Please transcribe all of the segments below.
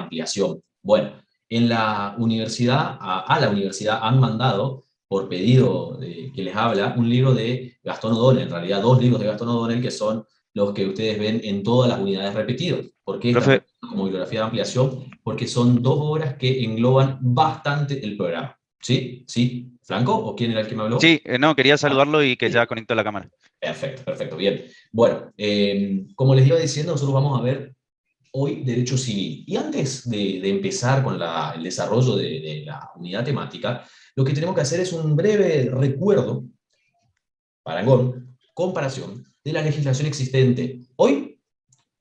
ampliación. Bueno, en la universidad, a la universidad han mandado, por pedido de que les habla, un libro de Gastón O'Donnell, en realidad 2 libros de Gastón O'Donnell, que son los que ustedes ven en todas las unidades repetidos. ¿Por qué están Profe, como bibliografía de ampliación? Porque son 2 obras que engloban bastante el programa. ¿Sí? ¿Sí? ¿Franco? ¿O quién era el que me habló? sí, no, quería Ah, saludarlo y que ya sí. conectó la cámara. Perfecto, perfecto, bien. Bueno, como les iba diciendo, nosotros vamos a ver hoy derecho civil. Y antes de empezar con el desarrollo de la unidad temática, lo que tenemos que hacer es un breve recuerdo, parangón, comparación de la legislación existente hoy,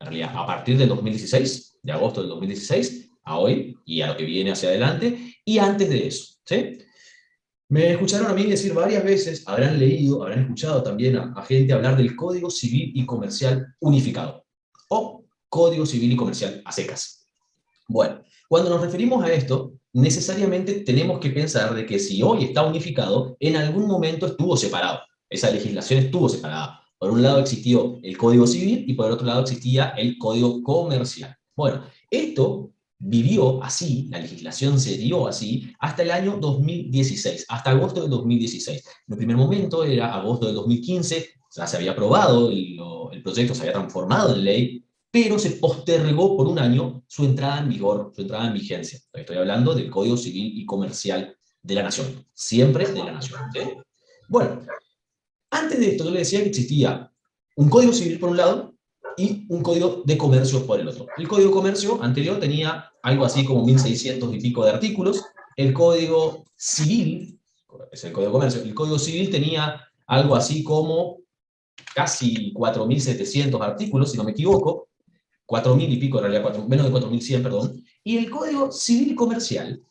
en realidad a partir del 2016, de agosto del 2016, a hoy y a lo que viene hacia adelante, y antes de eso. ¿Sí? Me escucharon a mí decir varias veces, habrán leído, habrán escuchado también a gente hablar del Código Civil y Comercial Unificado, o Código Civil y Comercial a secas. Bueno, cuando nos referimos a esto, necesariamente tenemos que pensar de que si hoy está unificado, en algún momento estuvo separado. Esa legislación estuvo separada. Por un lado existió el Código Civil y por el otro lado existía el Código Comercial. Bueno, esto vivió así, la legislación se dio así, hasta el año 2016, hasta agosto del 2016. En el primer momento era agosto del 2015, ya se había aprobado, el proyecto se había transformado en ley, pero se postergó por un año su entrada en vigor, su entrada en vigencia. Estoy hablando del Código Civil y Comercial de la Nación, siempre de la Nación. ¿Sí? Bueno, antes de esto yo le decía que existía un Código Civil por un lado y un Código de Comercio por el otro. El Código de Comercio anterior tenía algo así como 1600 y pico de artículos. El Código Civil, es el Código de Comercio, el Código Civil tenía algo así como casi 4700 artículos, si no me equivoco, 4.000 y pico, en realidad, menos de 4.100, perdón, y el Código Civil y Comercial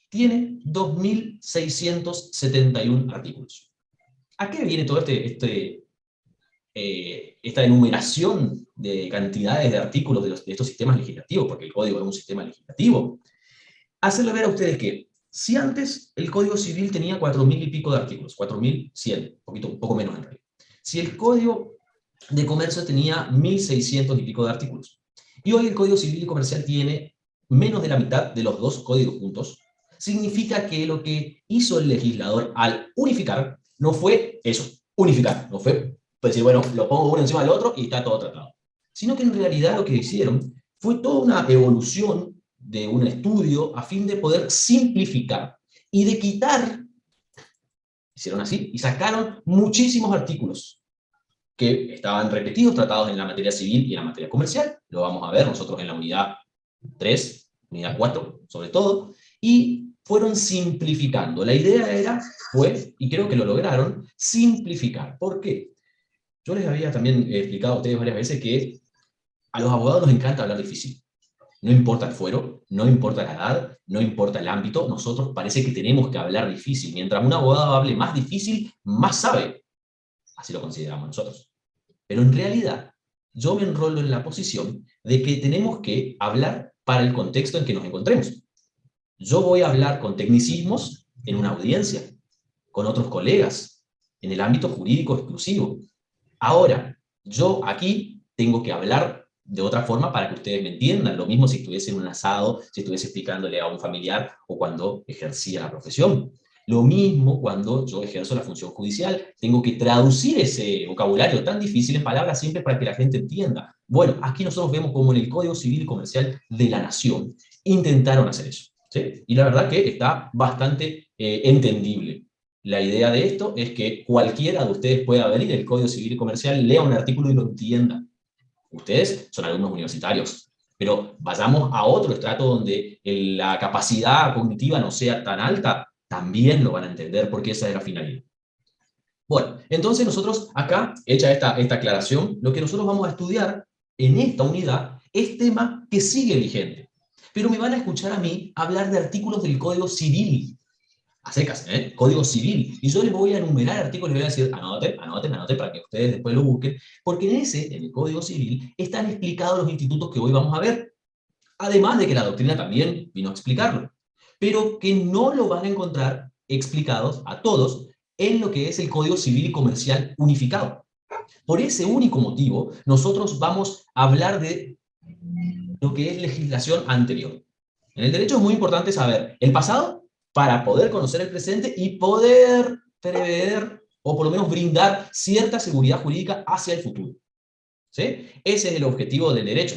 tiene 2.671 artículos. ¿A qué viene todo esta enumeración de cantidades de artículos de estos sistemas legislativos? Porque el código es un sistema legislativo. Hacerle ver a ustedes que si antes el Código Civil tenía 4.000 y pico de artículos, 4.100, un poco menos en realidad. Si el Código de Comercio tenía 1.600 y pico de artículos. Y hoy el Código Civil y Comercial tiene menos de la mitad de los dos códigos juntos. Significa que lo que hizo el legislador al unificar no fue eso, unificar, no fue decir, bueno, lo pongo uno encima del otro y está todo tratado. Sino que en realidad lo que hicieron fue toda una evolución de un estudio a fin de poder simplificar y de quitar, hicieron así, y sacaron muchísimos artículos que estaban repetidos, tratados en la materia civil y en la materia comercial. Lo vamos a ver nosotros en la unidad 3, unidad 4, sobre todo, y fueron simplificando. La idea era, pues, y creo que lo lograron, simplificar. ¿Por qué? Yo les había también explicado a ustedes varias veces que a los abogados nos encanta hablar difícil. No importa el fuero, no importa la edad, no importa el ámbito, nosotros parece que tenemos que hablar difícil. Mientras un abogado hable más difícil, más sabe. Así lo consideramos nosotros. Pero en realidad, yo me enrolo en la posición de que tenemos que hablar para el contexto en que nos encontremos. Yo voy a hablar con tecnicismos en una audiencia, con otros colegas, en el ámbito jurídico exclusivo. Ahora, yo aquí tengo que hablar de otra forma para que ustedes me entiendan. Lo mismo si estuviese en un asado, si estuviese explicándole a un familiar o cuando ejercía la profesión. Lo mismo cuando yo ejerzo la función judicial. Tengo que traducir ese vocabulario tan difícil en palabras simples para que la gente entienda. Bueno, aquí nosotros vemos como en el Código Civil y Comercial de la Nación intentaron hacer eso. ¿Sí? Y la verdad que está bastante entendible. La idea de esto es que cualquiera de ustedes pueda abrir el Código Civil y Comercial, lea un artículo y lo entienda. Ustedes son alumnos universitarios, pero vayamos a otro estrato donde la capacidad cognitiva no sea tan alta, también lo van a entender porque esa es la finalidad. Bueno, entonces nosotros acá, hecha esta aclaración, lo que nosotros vamos a estudiar en esta unidad es tema que sigue vigente. Pero me van a escuchar a mí hablar de artículos del Código Civil, a secas, ¿eh? Código Civil. Y yo les voy a enumerar artículos y les voy a decir, anoten, anoten, anoten, para que ustedes después lo busquen, porque en el Código Civil, están explicados los institutos que hoy vamos a ver. Además de que la doctrina también vino a explicarlo. Pero que no lo van a encontrar explicados a todos en lo que es el Código Civil y Comercial unificado. Por ese único motivo, nosotros vamos a hablar de lo que es legislación anterior. En el derecho es muy importante saber el pasado para poder conocer el presente y poder prever o por lo menos brindar cierta seguridad jurídica hacia el futuro. ¿Sí? Ese es el objetivo del derecho.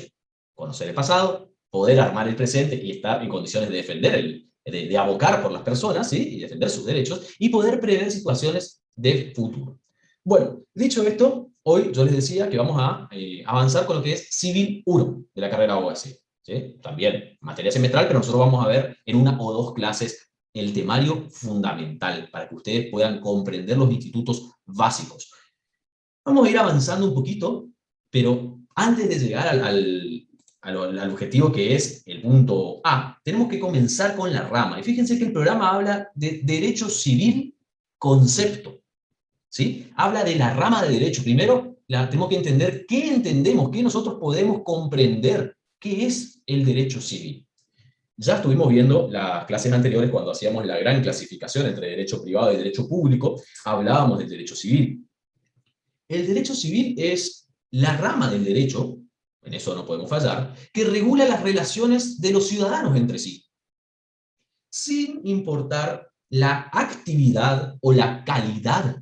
Conocer el pasado, poder armar el presente y estar en condiciones de defender, de abocar por las personas, ¿sí? Y defender sus derechos, y poder prever situaciones de futuro. Bueno, dicho esto, hoy yo les decía que vamos a avanzar con lo que es Civil 1 de la carrera de abogacía. ¿Sí? También materia semestral, pero nosotros vamos a ver en una o dos clases el temario fundamental para que ustedes puedan comprender los institutos básicos. Vamos a ir avanzando un poquito, pero antes de llegar al objetivo que es el punto A, tenemos que comenzar con la rama. Y fíjense que el programa habla de derecho civil concepto. ¿Sí? Habla de la rama de derecho. Primero, tenemos que entender qué entendemos, qué nosotros podemos comprender, qué es el derecho civil. Ya estuvimos viendo las clases anteriores cuando hacíamos la gran clasificación entre derecho privado y derecho público, hablábamos del derecho civil. El derecho civil es la rama del derecho, en eso no podemos fallar, que regula las relaciones de los ciudadanos entre sí, sin importar la actividad o la calidad.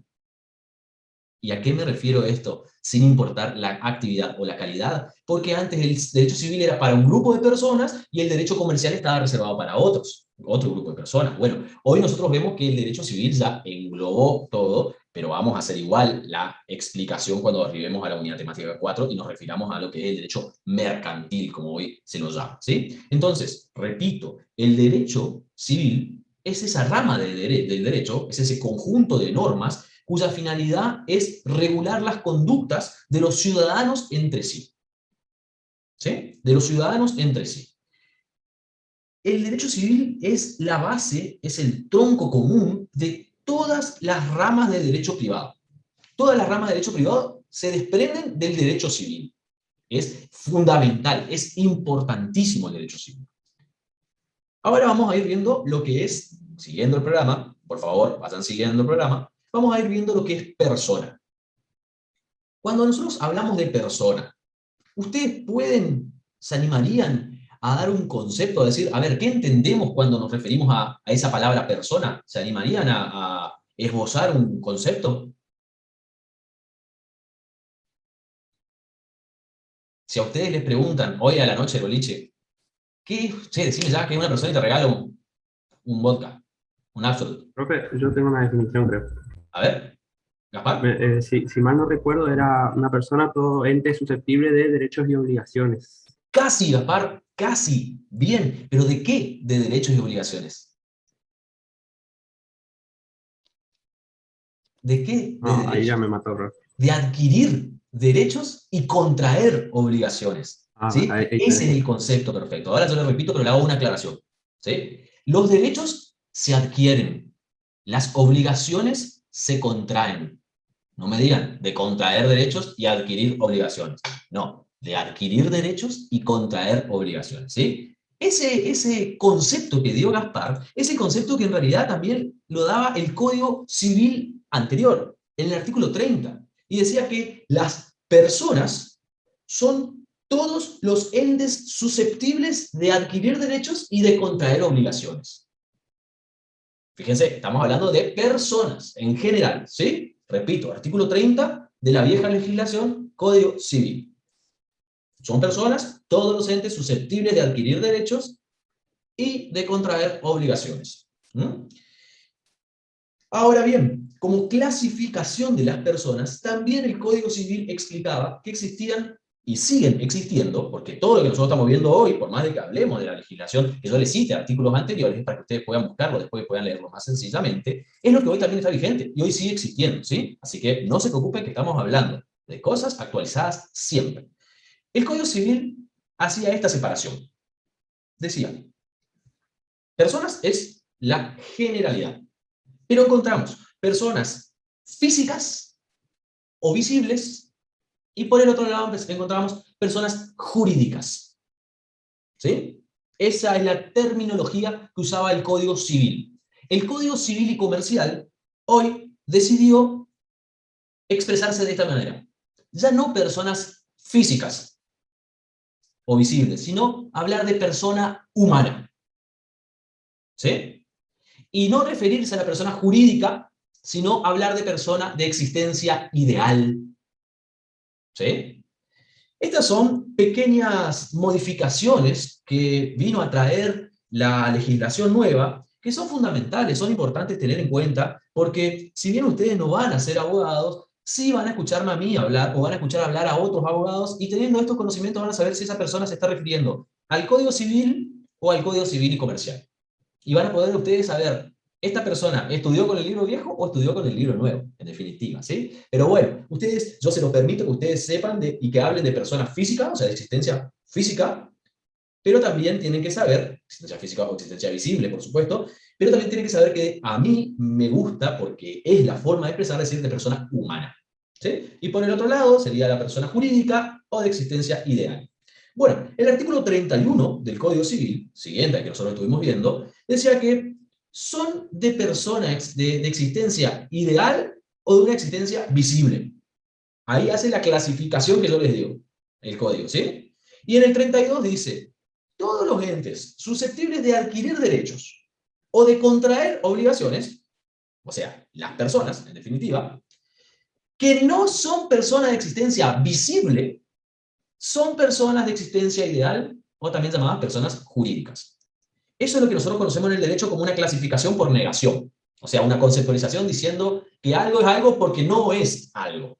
¿Y a qué me refiero esto? Sin importar la actividad o la calidad. Porque antes el derecho civil era para un grupo de personas y el derecho comercial estaba reservado para otro grupo de personas. Bueno, hoy nosotros vemos que el derecho civil ya englobó todo, pero vamos a hacer igual la explicación cuando arribemos a la unidad temática 4 y nos refiramos a lo que es el derecho mercantil, como hoy se nos llama. ¿Sí? Entonces, repito, el derecho civil es esa rama del derecho, es ese conjunto de normas cuya finalidad es regular las conductas de los ciudadanos entre sí. ¿Sí? De los ciudadanos entre sí. El derecho civil es la base, es el tronco común de todas las ramas del derecho privado. Todas las ramas del derecho privado se desprenden del derecho civil. Es fundamental, es importantísimo el derecho civil. Ahora vamos a ir viendo lo que es, siguiendo el programa, por favor, vayan siguiendo el programa, vamos a ir viendo lo que es persona. Cuando nosotros hablamos de persona, ¿ustedes se animarían a dar un concepto, a decir, a ver, ¿qué entendemos cuando nos referimos a esa palabra persona? ¿Se animarían a esbozar un concepto? Si a ustedes les preguntan hoy a la noche, boliche, decime ya que es una persona y te regalo un vodka, un Absolut. Profe, yo tengo una definición, creo. A ver, Gaspar. Si mal no recuerdo, era una persona, todo ente susceptible de derechos y obligaciones. Casi, Gaspar, casi. Bien, pero ¿de qué? De derechos y obligaciones. ¿De qué? De No, ahí ya derechos. me mató, profe. De adquirir derechos y contraer obligaciones. Ah, ¿Sí? ahí Ese es tenés. el concepto perfecto. Ahora yo lo repito, pero le hago una aclaración. ¿Sí? Los derechos se adquieren, las obligaciones se contraen. No me digan de contraer derechos y adquirir obligaciones. No, de adquirir derechos y contraer obligaciones. ¿Sí? Ese concepto que dio Gaspar, ese concepto que en realidad también lo daba el Código Civil anterior, en el artículo 30, y decía que las personas son todos los entes susceptibles de adquirir derechos y de contraer obligaciones. Fíjense, estamos hablando de personas en general, ¿sí? Repito, artículo 30 de la vieja legislación, Código Civil. Son personas, todos los entes susceptibles de adquirir derechos y de contraer obligaciones. ¿Mm? Ahora bien, como clasificación de las personas, también el Código Civil explicaba que existían y siguen existiendo, porque todo lo que nosotros estamos viendo hoy, por más de que hablemos de la legislación, que yo les cite artículos anteriores para que ustedes puedan buscarlo, después puedan leerlo más sencillamente, es lo que hoy también está vigente y hoy sigue existiendo, ¿sí? Así que no se preocupen que estamos hablando de cosas actualizadas siempre. El Código Civil hacía esta separación. Decía, personas es la generalidad, pero encontramos personas físicas o visibles, y por el otro lado encontramos personas jurídicas. ¿Sí? Esa es la terminología que usaba el Código Civil. El Código Civil y Comercial hoy decidió expresarse de esta manera. Ya no personas físicas, o visible, sino hablar de persona humana. ¿Sí? Y no referirse a la persona jurídica, sino hablar de persona de existencia ideal. ¿Sí? Estas son pequeñas modificaciones que vino a traer la legislación nueva, que son fundamentales, son importantes tener en cuenta, porque si bien ustedes no van a ser abogados, sí van a escucharme a mí hablar, o van a escuchar hablar a otros abogados, y teniendo estos conocimientos van a saber si esa persona se está refiriendo al Código Civil o al Código Civil y Comercial. Y van a poder ustedes saber, ¿esta persona estudió con el libro viejo o estudió con el libro nuevo? En definitiva, ¿sí? Pero bueno, ustedes, yo se los permito que ustedes sepan y que hablen de personas físicas, o sea, de existencia física, pero también tienen que saber, existencia física o existencia visible, por supuesto, pero también tienen que saber que a mí me gusta, porque es la forma de expresar, decir de persona humana. ¿Sí? Y por el otro lado sería la persona jurídica o de existencia ideal. Bueno, el artículo 31 del Código Civil, siguiente al que nosotros estuvimos viendo, decía que son de personas de existencia ideal o de una existencia visible. Ahí hace la clasificación que yo les digo, el código, ¿sí? Y en el 32 dice, todos los entes susceptibles de adquirir derechos o de contraer obligaciones, o sea, las personas, en definitiva, que no son personas de existencia visible, son personas de existencia ideal o también llamadas personas jurídicas. Eso es lo que nosotros conocemos en el derecho como una clasificación por negación. O sea, una conceptualización diciendo que algo es algo porque no es algo.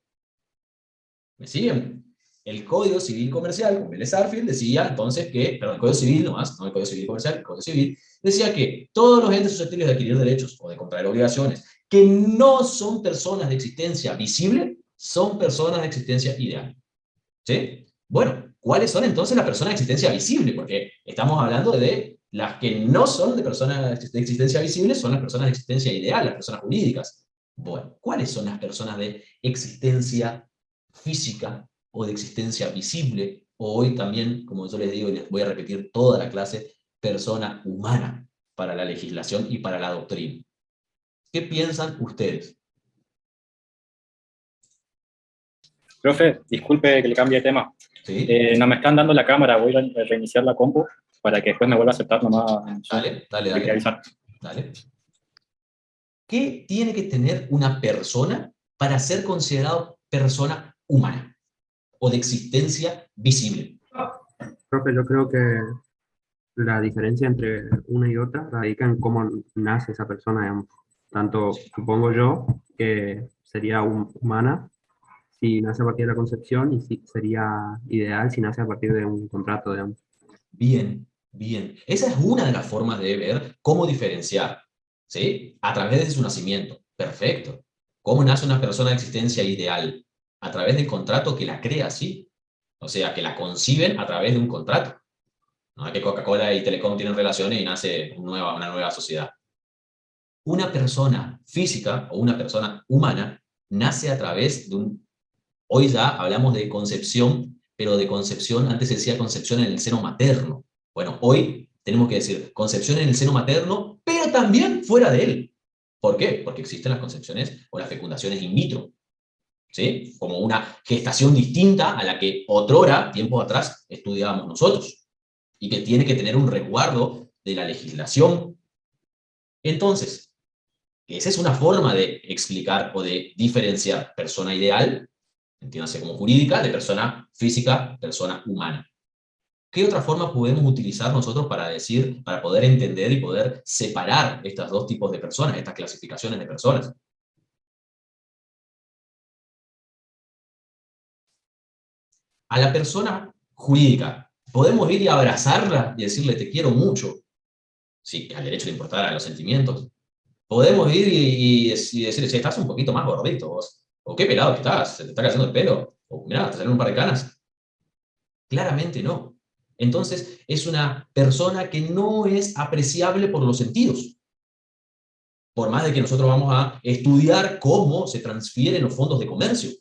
¿Me siguen? El Código Civil Comercial, con Vélez Sarsfield, decía entonces que, perdón, el Código Civil nomás, no el Código Civil Comercial, el Código Civil, decía que todos los entes susceptibles de adquirir derechos o de contraer obligaciones que no son personas de existencia visible, son personas de existencia ideal. ¿Sí? Bueno, ¿cuáles son entonces las personas de existencia visible? Porque estamos hablando de las que no son de personas de existencia visible, son las personas de existencia ideal, las personas jurídicas. Bueno, ¿cuáles son las personas de existencia física o de existencia visible? O hoy también, como yo les digo, y les voy a repetir toda la clase, persona humana para la legislación y para la doctrina. ¿Qué piensan ustedes? Profe, disculpe que le cambie de tema. ¿Sí? No me están dando la cámara, voy a reiniciar la compu para que después me vuelva a aceptar nomás. Dale. Avisar. Dale. ¿Qué tiene que tener una persona para ser considerado persona humana o de existencia visible? Profe, yo creo que la diferencia entre una y otra radica en cómo nace esa persona, digamos. Tanto, supongo yo, que sería humana si nace a partir de la concepción y si sería ideal si nace a partir de un contrato, digamos. Bien, bien. Esa es una de las formas de ver cómo diferenciar, ¿sí? A través de su nacimiento. Perfecto. ¿Cómo nace una persona de existencia ideal? A través del contrato que la crea, ¿sí? O sea, que la conciben a través de un contrato. No es que Coca-Cola y Telecom tienen relaciones y nace una nueva sociedad. Una persona física o una persona humana nace a través de un... Hoy ya hablamos de concepción, pero de concepción, antes se decía concepción en el seno materno. Bueno, hoy tenemos que decir concepción en el seno materno, pero también fuera de él. ¿Por qué? Porque existen las concepciones o las fecundaciones in vitro, ¿sí? Como una gestación distinta a la que otrora, tiempos atrás, estudiábamos nosotros, y que tiene que tener un resguardo de la legislación. Entonces, esa es una forma de explicar o de diferenciar persona ideal, entiéndase como jurídica, de persona física, persona humana. ¿Qué otra forma podemos utilizar nosotros para decir, para poder entender y poder separar estos dos tipos de personas, estas clasificaciones de personas? A la persona jurídica, podemos ir y abrazarla y decirle te quiero mucho, sí, al derecho de importar a los sentimientos. Podemos ir y decirle, che, estás un poquito más gordito vos, o qué pelado que estás, se te está cayendo el pelo, o mirá, te salen un par de canas. Claramente no. Entonces, es una persona que no es apreciable por los sentidos. Por más de que nosotros vamos a estudiar cómo se transfieren los fondos de comercio.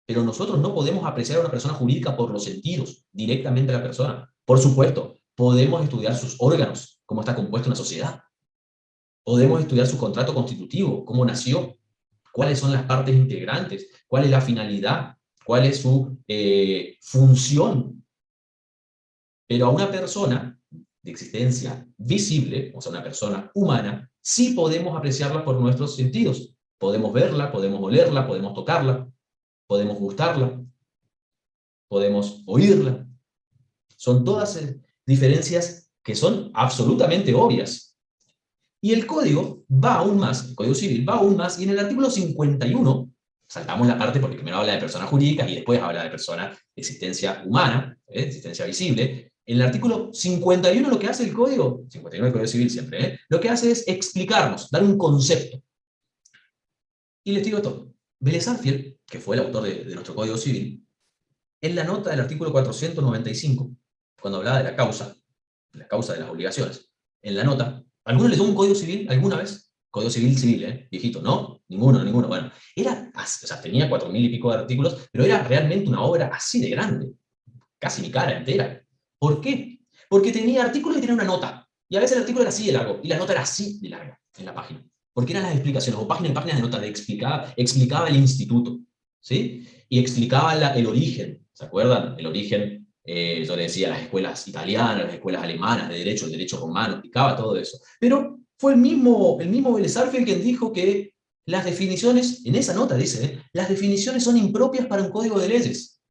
Pero nosotros no podemos apreciar a una persona jurídica por los sentidos, directamente a la persona. Por supuesto, podemos estudiar sus órganos, cómo está compuesta una sociedad. Podemos estudiar su contrato constitutivo, cómo nació, cuáles son las partes integrantes, cuál es la finalidad, cuál es su función. Pero a una persona de existencia visible, o sea, una persona humana, sí podemos apreciarla por nuestros sentidos. Podemos verla, podemos olerla, podemos tocarla, podemos gustarla, podemos oírla. Son todas diferencias que son absolutamente obvias. Y el código va aún más, el Código Civil va aún más, y en el artículo 51, saltamos la parte porque primero habla de personas jurídicas y después habla de personas de existencia humana, de existencia visible. En el artículo 51 lo que hace el código, 51 del Código Civil siempre, lo que hace es explicarnos, dar un concepto. Y les digo todo. Vélez Arfiel, que fue el autor de nuestro Código Civil, en la nota del artículo 495, cuando hablaba de la causa de las obligaciones, en la nota, ¿alguno leyó un Código Civil alguna vez? Código Civil civil, viejito, ¿no? Ninguno. Bueno, era, o sea, tenía 4000 y pico de artículos, pero era realmente una obra así de grande, casi mi cara entera. ¿Por qué? Porque tenía artículos y tenía una nota. Y a veces el artículo era así de largo, y la nota era así de larga en la página. Porque eran las explicaciones, o páginas y páginas de nota, explicaba el instituto, ¿sí? Y explicaba el origen, ¿se acuerdan? El origen, yo le decía, las escuelas italianas, las escuelas alemanas de derecho, el derecho romano, explicaba todo eso. Pero fue el mismo Vélez Arfiel quien dijo que las definiciones, en esa nota dice, las definiciones son impropias para un código de leyes.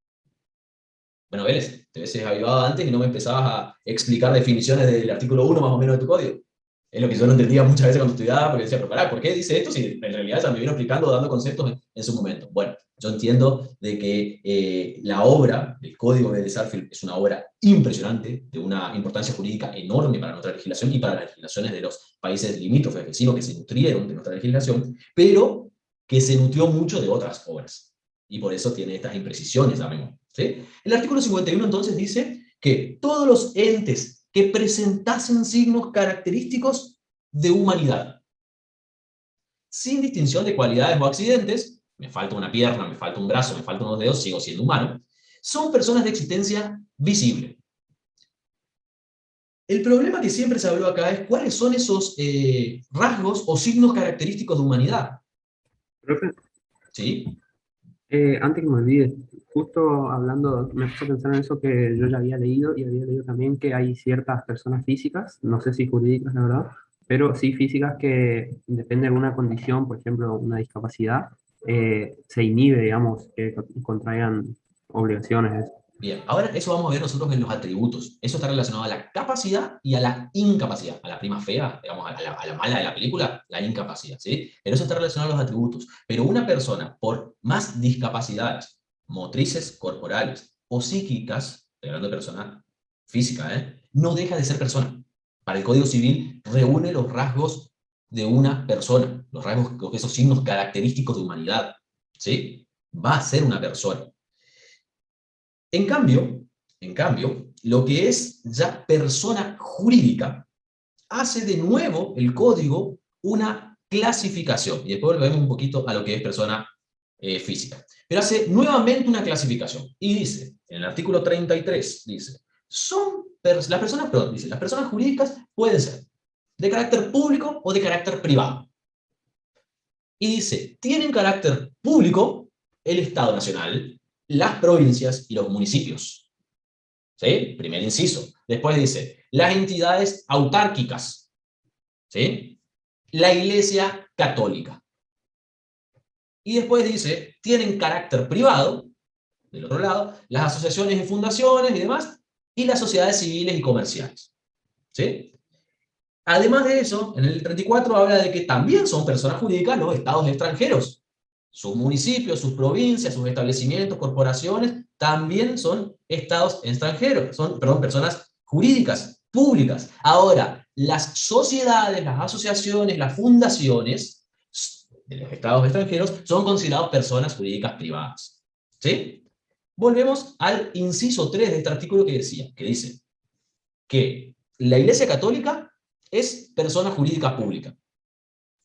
Bueno, Vélez, te hubieses avivado antes y no me empezabas a explicar definiciones del artículo 1 más o menos de tu código. Es lo que yo no entendía muchas veces cuando estudiaba, porque decía, pero pará, ¿por qué dice esto si en realidad ya me vino explicando, dando conceptos en su momento? Bueno, yo entiendo de que la obra del Código de Vélez Arfiel es una obra impresionante, de una importancia jurídica enorme para nuestra legislación y para las legislaciones de los países limítrofes vecinos que se nutrieron de nuestra legislación, pero que se nutrió mucho de otras obras. Y por eso tiene estas imprecisiones, llamémoslo, ¿sí? El artículo 51 entonces dice que todos los entes que presentasen signos característicos de humanidad, sin distinción de cualidades o accidentes, me falta una pierna, me falta un brazo, me faltan unos dedos, sigo siendo humano, son personas de existencia visible. El problema que siempre se habló acá es cuáles son esos rasgos o signos característicos de humanidad. Profe, ¿Sí? antes que me olvide, justo hablando, me puse a pensar en eso que yo ya había leído, y había leído también que hay ciertas personas físicas, no sé si jurídicas, la verdad, pero sí físicas que depende de una condición, por ejemplo, una discapacidad, se inhibe, digamos, que contraigan obligaciones. Bien, ahora eso vamos a ver nosotros en los atributos. Eso está relacionado a la capacidad y a la incapacidad. A la prima fea, digamos, a la mala de la película, la incapacidad, ¿sí? Pero eso está relacionado a los atributos. Pero una persona, por más discapacidades motrices corporales o psíquicas, hablando de persona física, no deja de ser persona. Para el Código Civil reúne los rasgos de una persona, los rasgos, esos signos característicos de humanidad, ¿sí? Va a ser una persona. En cambio, lo que es ya persona jurídica, hace de nuevo el código una clasificación. Y después volvemos un poquito a lo que es persona física. Pero hace nuevamente una clasificación. Y dice, en el artículo 33, dice, las personas jurídicas pueden ser de carácter público o de carácter privado. Y dice, tienen carácter público el Estado Nacional, las provincias y los municipios. ¿Sí? Primer inciso. Después dice, las entidades autárquicas. ¿Sí? La Iglesia Católica. Y después dice, tienen carácter privado, del otro lado, las asociaciones y fundaciones y demás, y las sociedades civiles y comerciales. ¿Sí? Además de eso, en el 34 habla de que también son personas jurídicas los estados extranjeros. Sus municipios, sus provincias, sus establecimientos, corporaciones, también son estados extranjeros, son, perdón, personas jurídicas, públicas. Ahora, las sociedades, las asociaciones, las fundaciones de los estados extranjeros son considerados personas jurídicas privadas. ¿Sí? Volvemos al inciso 3 de este artículo que dice que la Iglesia Católica es persona jurídica pública.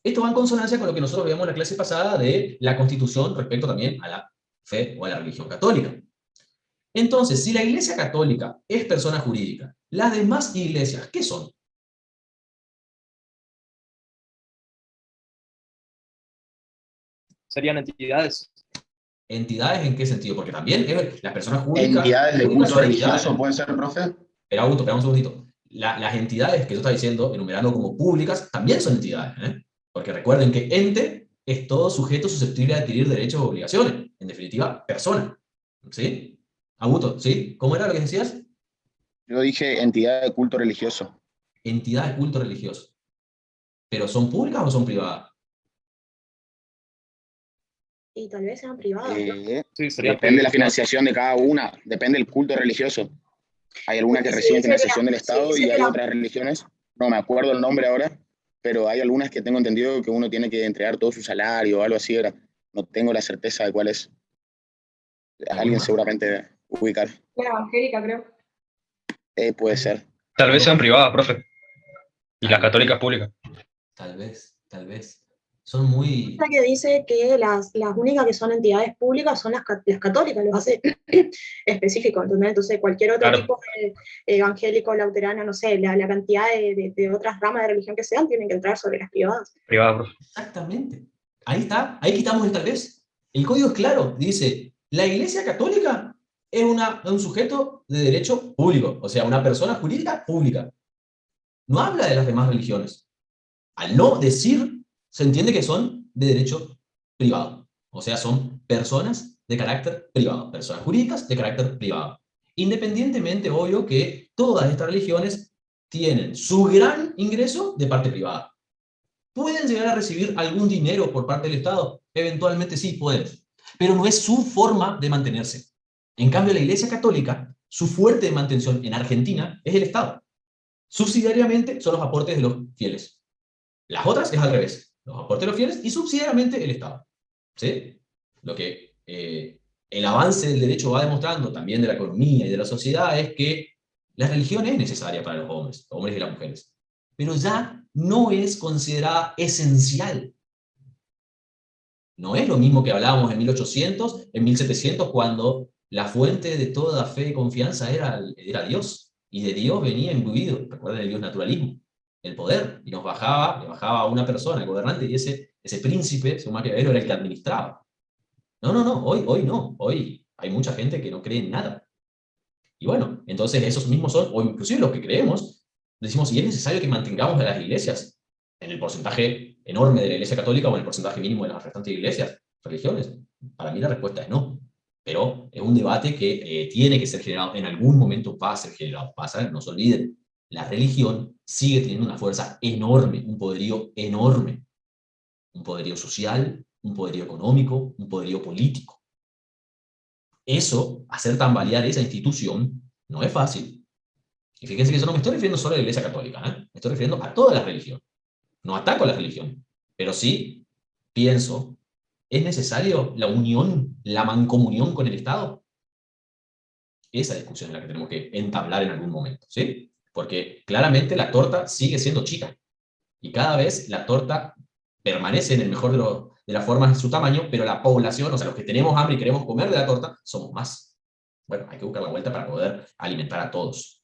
Esto va en consonancia con lo que nosotros veíamos en la clase pasada de la Constitución respecto también a la fe o a la religión católica. Entonces, si la Iglesia Católica es persona jurídica, las demás iglesias, ¿qué son? Serían entidades. ¿Entidades en qué sentido? Porque también las personas jurídicas... ¿Entidades de culto son religioso entidades. puede ser, profe? Pero Augusto, espera un segundito. Las entidades que tú estás diciendo, enumerando como públicas, también son entidades, ¿eh? Porque recuerden que ente es todo sujeto susceptible de adquirir derechos o obligaciones. En definitiva, persona. ¿Sí? Augusto, ¿sí? ¿Cómo era lo que decías? Yo dije entidad de culto religioso. Entidad de culto religioso. ¿Pero son públicas o son privadas? Y tal vez sean privadas, ¿no? Sí, sería Depende de la público. financiación de cada una, depende del culto religioso. Hay algunas que Porque reciben dice que financiación del sí, Estado dice y que hay otras religiones, no me acuerdo el nombre ahora, pero hay algunas que tengo entendido que uno tiene que entregar todo su salario o algo así, era. No tengo la certeza de cuál es. ¿Alguno Alguien más? seguramente ubicar. la evangélica, creo. Puede ser. Tal vez sean privadas, profe. Y las Tal vez. católicas públicas. Tal vez, tal vez. Son muy... Que dice que las únicas que son entidades públicas son las católicas, lo hace específico, ¿entendés? Entonces cualquier otro Claro. tipo de evangélico, luterano, no sé, la cantidad de otras ramas de religión que sean, tienen que entrar sobre las privadas. Privadas, profe. Exactamente. Ahí está, ahí quitamos el tal vez. El código es claro, dice, la Iglesia Católica es un sujeto de derecho público, o sea, una persona jurídica pública. No habla de las demás religiones. Al no decir, se entiende que son de derecho privado. O sea, son personas de carácter privado, personas jurídicas de carácter privado. Independientemente, obvio, que todas estas religiones tienen su gran ingreso de parte privada. ¿Pueden llegar a recibir algún dinero por parte del Estado? Eventualmente sí, pueden. Pero no es su forma de mantenerse. En cambio, la Iglesia Católica, su fuerte de mantención en Argentina es el Estado. Subsidiariamente son los aportes de los fieles. Las otras es al revés. Los aportes de los fieles y subsidiariamente el Estado. ¿Sí? Lo que el avance del derecho va demostrando, también de la economía y de la sociedad, es que la religión es necesaria para los hombres y las mujeres. Pero ya no es considerada esencial. No es lo mismo que hablábamos en 1800, en 1700, cuando la fuente de toda fe y confianza era Dios. Y de Dios venía imbuido, recuerden el Dios naturalismo, el poder. Y le bajaba a una persona, el gobernante, y ese príncipe, según Maquiavelo, era el que administraba. No, hoy no. Hoy hay mucha gente que no cree en nada. Y bueno, entonces esos mismos son, o inclusive los que creemos, decimos, ¿y es necesario que mantengamos a las iglesias en el porcentaje enorme de la Iglesia Católica o en el porcentaje mínimo de las restantes iglesias, religiones? Para mí la respuesta es no. Pero es un debate que tiene que ser generado, en algún momento va a ser generado. Pasa, no se olviden, la religión sigue teniendo una fuerza enorme, un poderío enorme. Un poderío social, un poderío económico, un poderío político. Eso, hacer tambalear esa institución, no es fácil. Y fíjense que yo no me estoy refiriendo solo a la Iglesia Católica, ¿eh? Me estoy refiriendo a toda la religión. No ataco a la religión, pero sí pienso, ¿es necesario la unión, la mancomunión con el Estado? Esa discusión es la que tenemos que entablar en algún momento, ¿sí? Porque claramente la torta sigue siendo chica. Y cada vez la torta permanece en el mejor de las formas de su tamaño, pero la población, o sea, los que tenemos hambre y queremos comer de la torta, somos más. Bueno, hay que buscar la vuelta para poder alimentar a todos.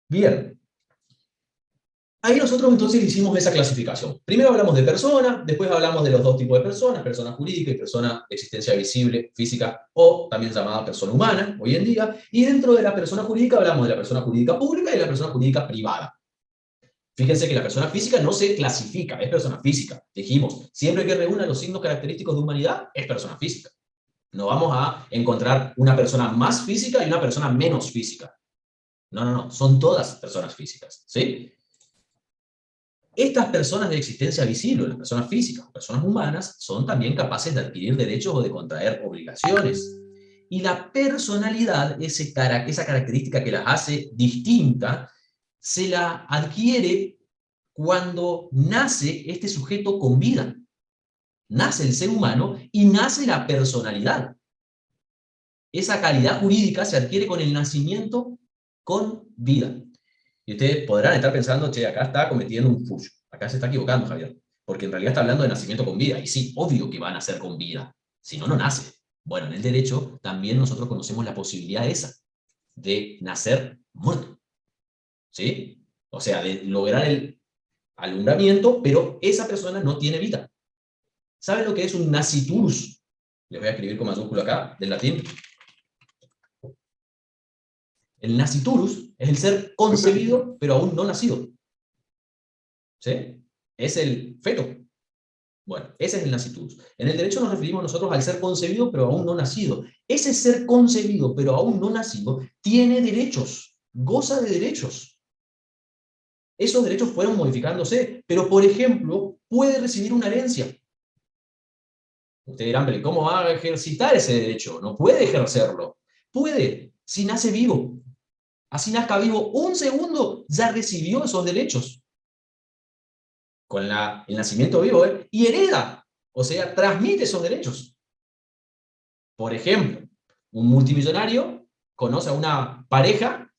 Bien. Ahí nosotros entonces hicimos esa clasificación. Primero hablamos de persona, después hablamos de los dos tipos de personas, persona jurídica y persona de existencia visible, física, o también llamada persona humana, hoy en día, y dentro de la persona jurídica hablamos de la persona jurídica pública y de la persona jurídica privada. Fíjense que la persona física no se clasifica, es persona física. Dijimos, siempre que reúna los signos característicos de humanidad, es persona física. No vamos a encontrar una persona más física y una persona menos física. No, son todas personas físicas, ¿sí? Estas personas de existencia visible, las personas físicas o personas humanas, son también capaces de adquirir derechos o de contraer obligaciones. Y la personalidad, esa característica que las hace distinta, se la adquiere cuando nace este sujeto con vida. Nace el ser humano y nace la personalidad. Esa calidad jurídica se adquiere con el nacimiento con vida. Y ustedes podrán estar pensando, che, acá está cometiendo un fullo. Acá se está equivocando, Javier. Porque en realidad está hablando de nacimiento con vida. Y sí, obvio que va a nacer con vida. Si no, no nace. Bueno, en el derecho también nosotros conocemos la posibilidad esa de nacer muerto. ¿Sí? O sea, de lograr el alumbramiento, pero esa persona no tiene vida. ¿Saben lo que es un nasciturus? Les voy a escribir con mayúscula acá, del latín. El nasciturus es el ser concebido, pero aún no nacido. ¿Sí? Es el feto. Bueno, ese es el nasciturus. En el derecho nos referimos nosotros al ser concebido, pero aún no nacido. Ese ser concebido, pero aún no nacido, tiene derechos, goza de derechos. Esos derechos fueron modificándose, pero, por ejemplo, puede recibir una herencia. Ustedes dirán, pero ¿cómo va a ejercitar ese derecho? No puede ejercerlo. Puede, si nace vivo. Así nazca vivo un segundo, ya recibió esos derechos. Con el nacimiento vivo, y hereda, o sea, transmite esos derechos. Por ejemplo, un multimillonario conoce a una pareja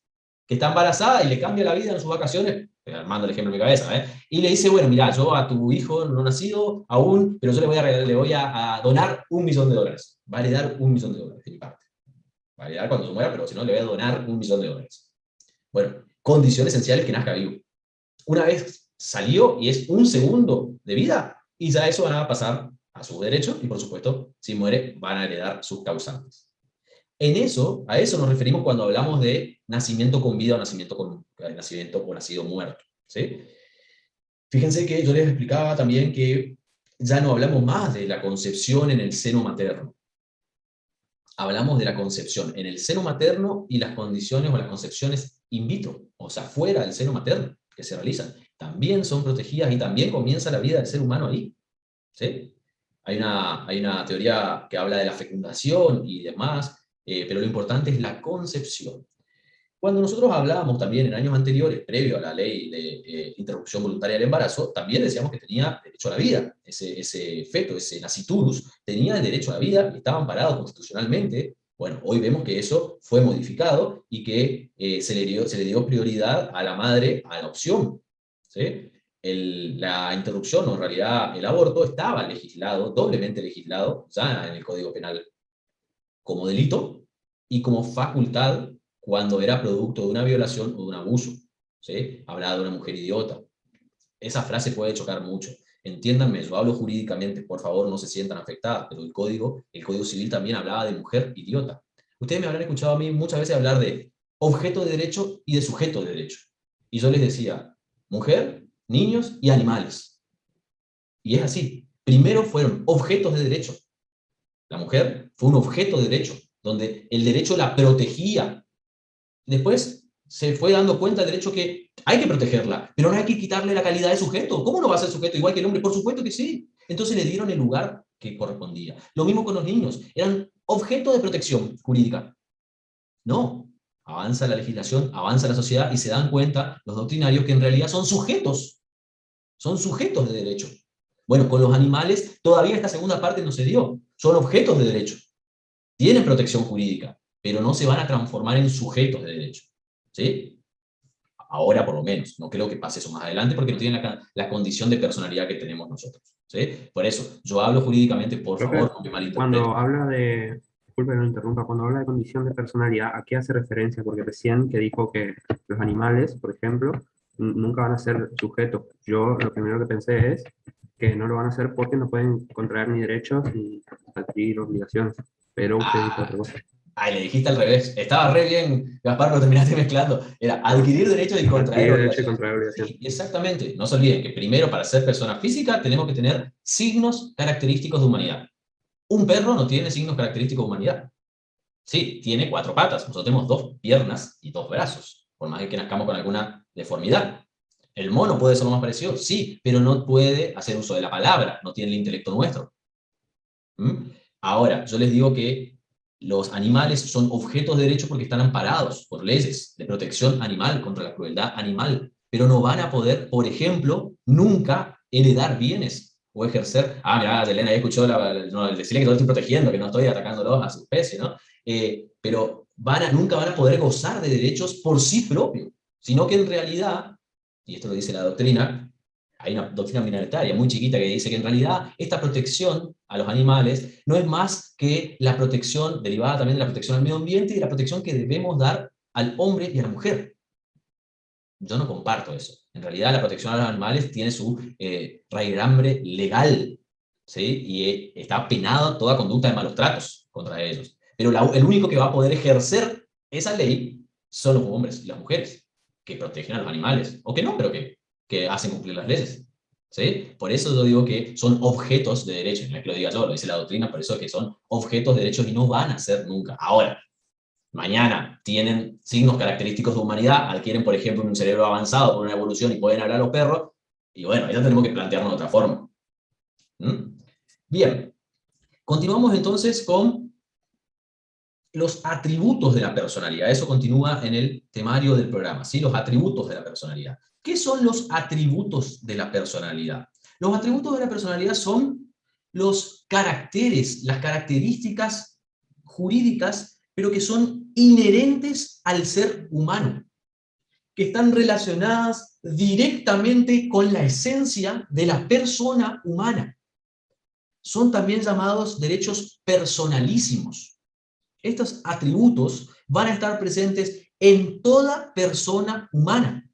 que está embarazada y le cambia la vida en sus vacaciones, armando el ejemplo en mi cabeza, y le dice, bueno, mira, yo a tu hijo no nacido aún, pero yo le voy a donar $1.000.000. Va a heredar $1.000.000 de mi parte. Va a heredar cuando se muera, pero si no, le voy a donar $1.000.000. Bueno, condición esencial es que nazca vivo. Una vez salió y es un segundo de vida, y ya eso va a pasar a su derecho, y por supuesto, si muere, van a heredar sus causantes. A eso nos referimos cuando hablamos de nacimiento con vida o nacimiento o nacido muerto. ¿Sí? Fíjense que yo les explicaba también que ya no hablamos más de la concepción en el seno materno. Hablamos de la concepción en el seno materno y las condiciones o las concepciones in vitro, o sea, fuera del seno materno, que se realizan. También son protegidas y también comienza la vida del ser humano ahí. ¿Sí? Hay una teoría que habla de la fecundación y demás, pero lo importante es la concepción. Cuando nosotros hablábamos también en años anteriores, previo a la ley de interrupción voluntaria del embarazo, también decíamos que tenía derecho a la vida. Ese feto, ese nasciturus, tenía el derecho a la vida y estaba amparado constitucionalmente. Bueno, hoy vemos que eso fue modificado y que se le dio prioridad a la madre a la opción. ¿Sí? La interrupción, o en realidad el aborto, estaba legislado, doblemente legislado, ya en el Código Penal, como delito y como facultad cuando era producto de una violación o de un abuso. ¿Sí? Hablaba de una mujer idiota. Esa frase puede chocar mucho. Entiéndanme, yo hablo jurídicamente, por favor no se sientan afectadas, pero el Código Civil también hablaba de mujer idiota. Ustedes me habrán escuchado a mí muchas veces hablar de objeto de derecho y de sujeto de derecho. Y yo les decía, mujer, niños y animales. Y es así. Primero fueron objetos de derecho. La mujer fue un objeto de derecho, donde el derecho la protegía. Después se fue dando cuenta del derecho que hay que protegerla, pero no hay que quitarle la calidad de sujeto. ¿Cómo no va a ser sujeto igual que el hombre? Por supuesto que sí. Entonces le dieron el lugar que correspondía. Lo mismo con los niños. Eran objeto de protección jurídica. No. Avanza la legislación, avanza la sociedad y se dan cuenta los doctrinarios que en realidad son sujetos. Son sujetos de derecho. Bueno, con los animales todavía esta segunda parte no se dio. Son objetos de derecho. Tienen protección jurídica, pero no se van a transformar en sujetos de derecho. ¿Sí? Ahora por lo menos. No creo que pase eso más adelante porque no tienen la condición de personalidad que tenemos nosotros. ¿Sí? Por eso, yo hablo jurídicamente, por favor, no me malinterpreten. Cuando habla de, disculpe que lo interrumpa, cuando habla de condición de personalidad, ¿a qué hace referencia? Porque recién que dijo que los animales, por ejemplo, nunca van a ser sujetos. Yo lo primero que pensé es que no lo van a hacer porque no pueden contraer ni derechos ni adquirir obligaciones. Pero usted dijo otra cosa. Ay, le dijiste al revés. Estaba re bien, Gaspar, pero terminaste mezclando. Era adquirir derechos y contraer obligaciones. Sí, exactamente. No se olviden que primero, para ser persona física, tenemos que tener signos característicos de humanidad. Un perro no tiene signos característicos de humanidad. Sí, tiene 4 patas. Nosotros tenemos 2 piernas y 2 brazos, por más que nazcamos con alguna deformidad. ¿El mono puede ser lo más parecido? Sí, pero no puede hacer uso de la palabra, no tiene el intelecto nuestro. Ahora, yo les digo que los animales son objetos de derecho porque están amparados por leyes de protección animal contra la crueldad animal, pero no van a poder, por ejemplo, nunca heredar bienes o ejercer... Mira, Elena, ya escuchó decirle que no estoy protegiendo, que no estoy atacándolos a su especie, ¿no? Pero nunca van a poder gozar de derechos por sí propios, sino que en realidad, y esto lo dice la doctrina, hay una doctrina minoritaria muy chiquita que dice que en realidad esta protección a los animales no es más que la protección derivada también de la protección al medio ambiente y de la protección que debemos dar al hombre y a la mujer. Yo no comparto eso. En realidad la protección a los animales tiene su raigambre legal, ¿sí? Y está penada toda conducta de malos tratos contra ellos. Pero el único que va a poder ejercer esa ley son los hombres y las mujeres, que protegen a los animales, o que no, pero que hacen cumplir las leyes. ¿Sí? Por eso yo digo que son objetos de derechos, no es que lo diga yo, lo dice la doctrina, por eso es que son objetos de derechos y no van a ser nunca. Ahora, mañana tienen signos característicos de humanidad, adquieren, por ejemplo, un cerebro avanzado por una evolución y pueden hablar a los perros, y bueno, ahí ya tenemos que plantearnos de otra forma. ¿Mm? Bien, continuamos entonces con los atributos de la personalidad. Eso continúa en el temario del programa, ¿sí? Los atributos de la personalidad. ¿Qué son los atributos de la personalidad? Los atributos de la personalidad son los caracteres, las características jurídicas, pero que son inherentes al ser humano, que están relacionadas directamente con la esencia de la persona humana. Son también llamados derechos personalísimos. Estos atributos van a estar presentes en toda persona humana.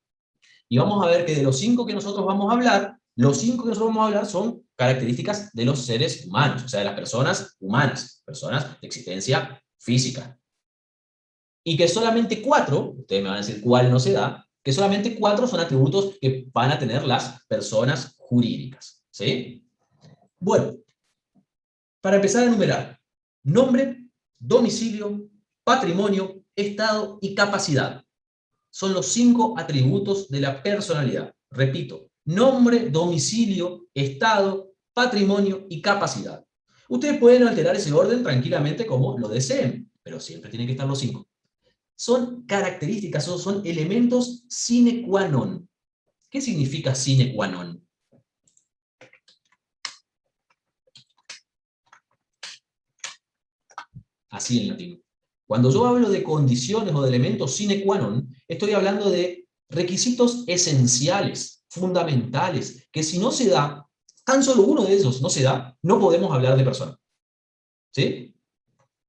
Y vamos a ver que de los 5 que nosotros vamos a hablar, los 5 que nosotros vamos a hablar son características de los seres humanos, o sea, de las personas humanas, personas de existencia física. Y que solamente 4, ustedes me van a decir cuál no se da, que solamente 4 son atributos que van a tener las personas jurídicas. ¿Sí? Bueno, para empezar a enumerar: nombre, domicilio, patrimonio, estado y capacidad. Son los 5 atributos de la personalidad. Repito: nombre, domicilio, estado, patrimonio y capacidad. Ustedes pueden alterar ese orden tranquilamente como lo deseen, pero siempre tienen que estar los 5. Son características, son elementos sine qua non. ¿Qué significa sine qua non? Así en latín. Cuando yo hablo de condiciones o de elementos sine qua non, estoy hablando de requisitos esenciales, fundamentales, que si no se da, tan solo uno de ellos no se da, no podemos hablar de persona. ¿Sí?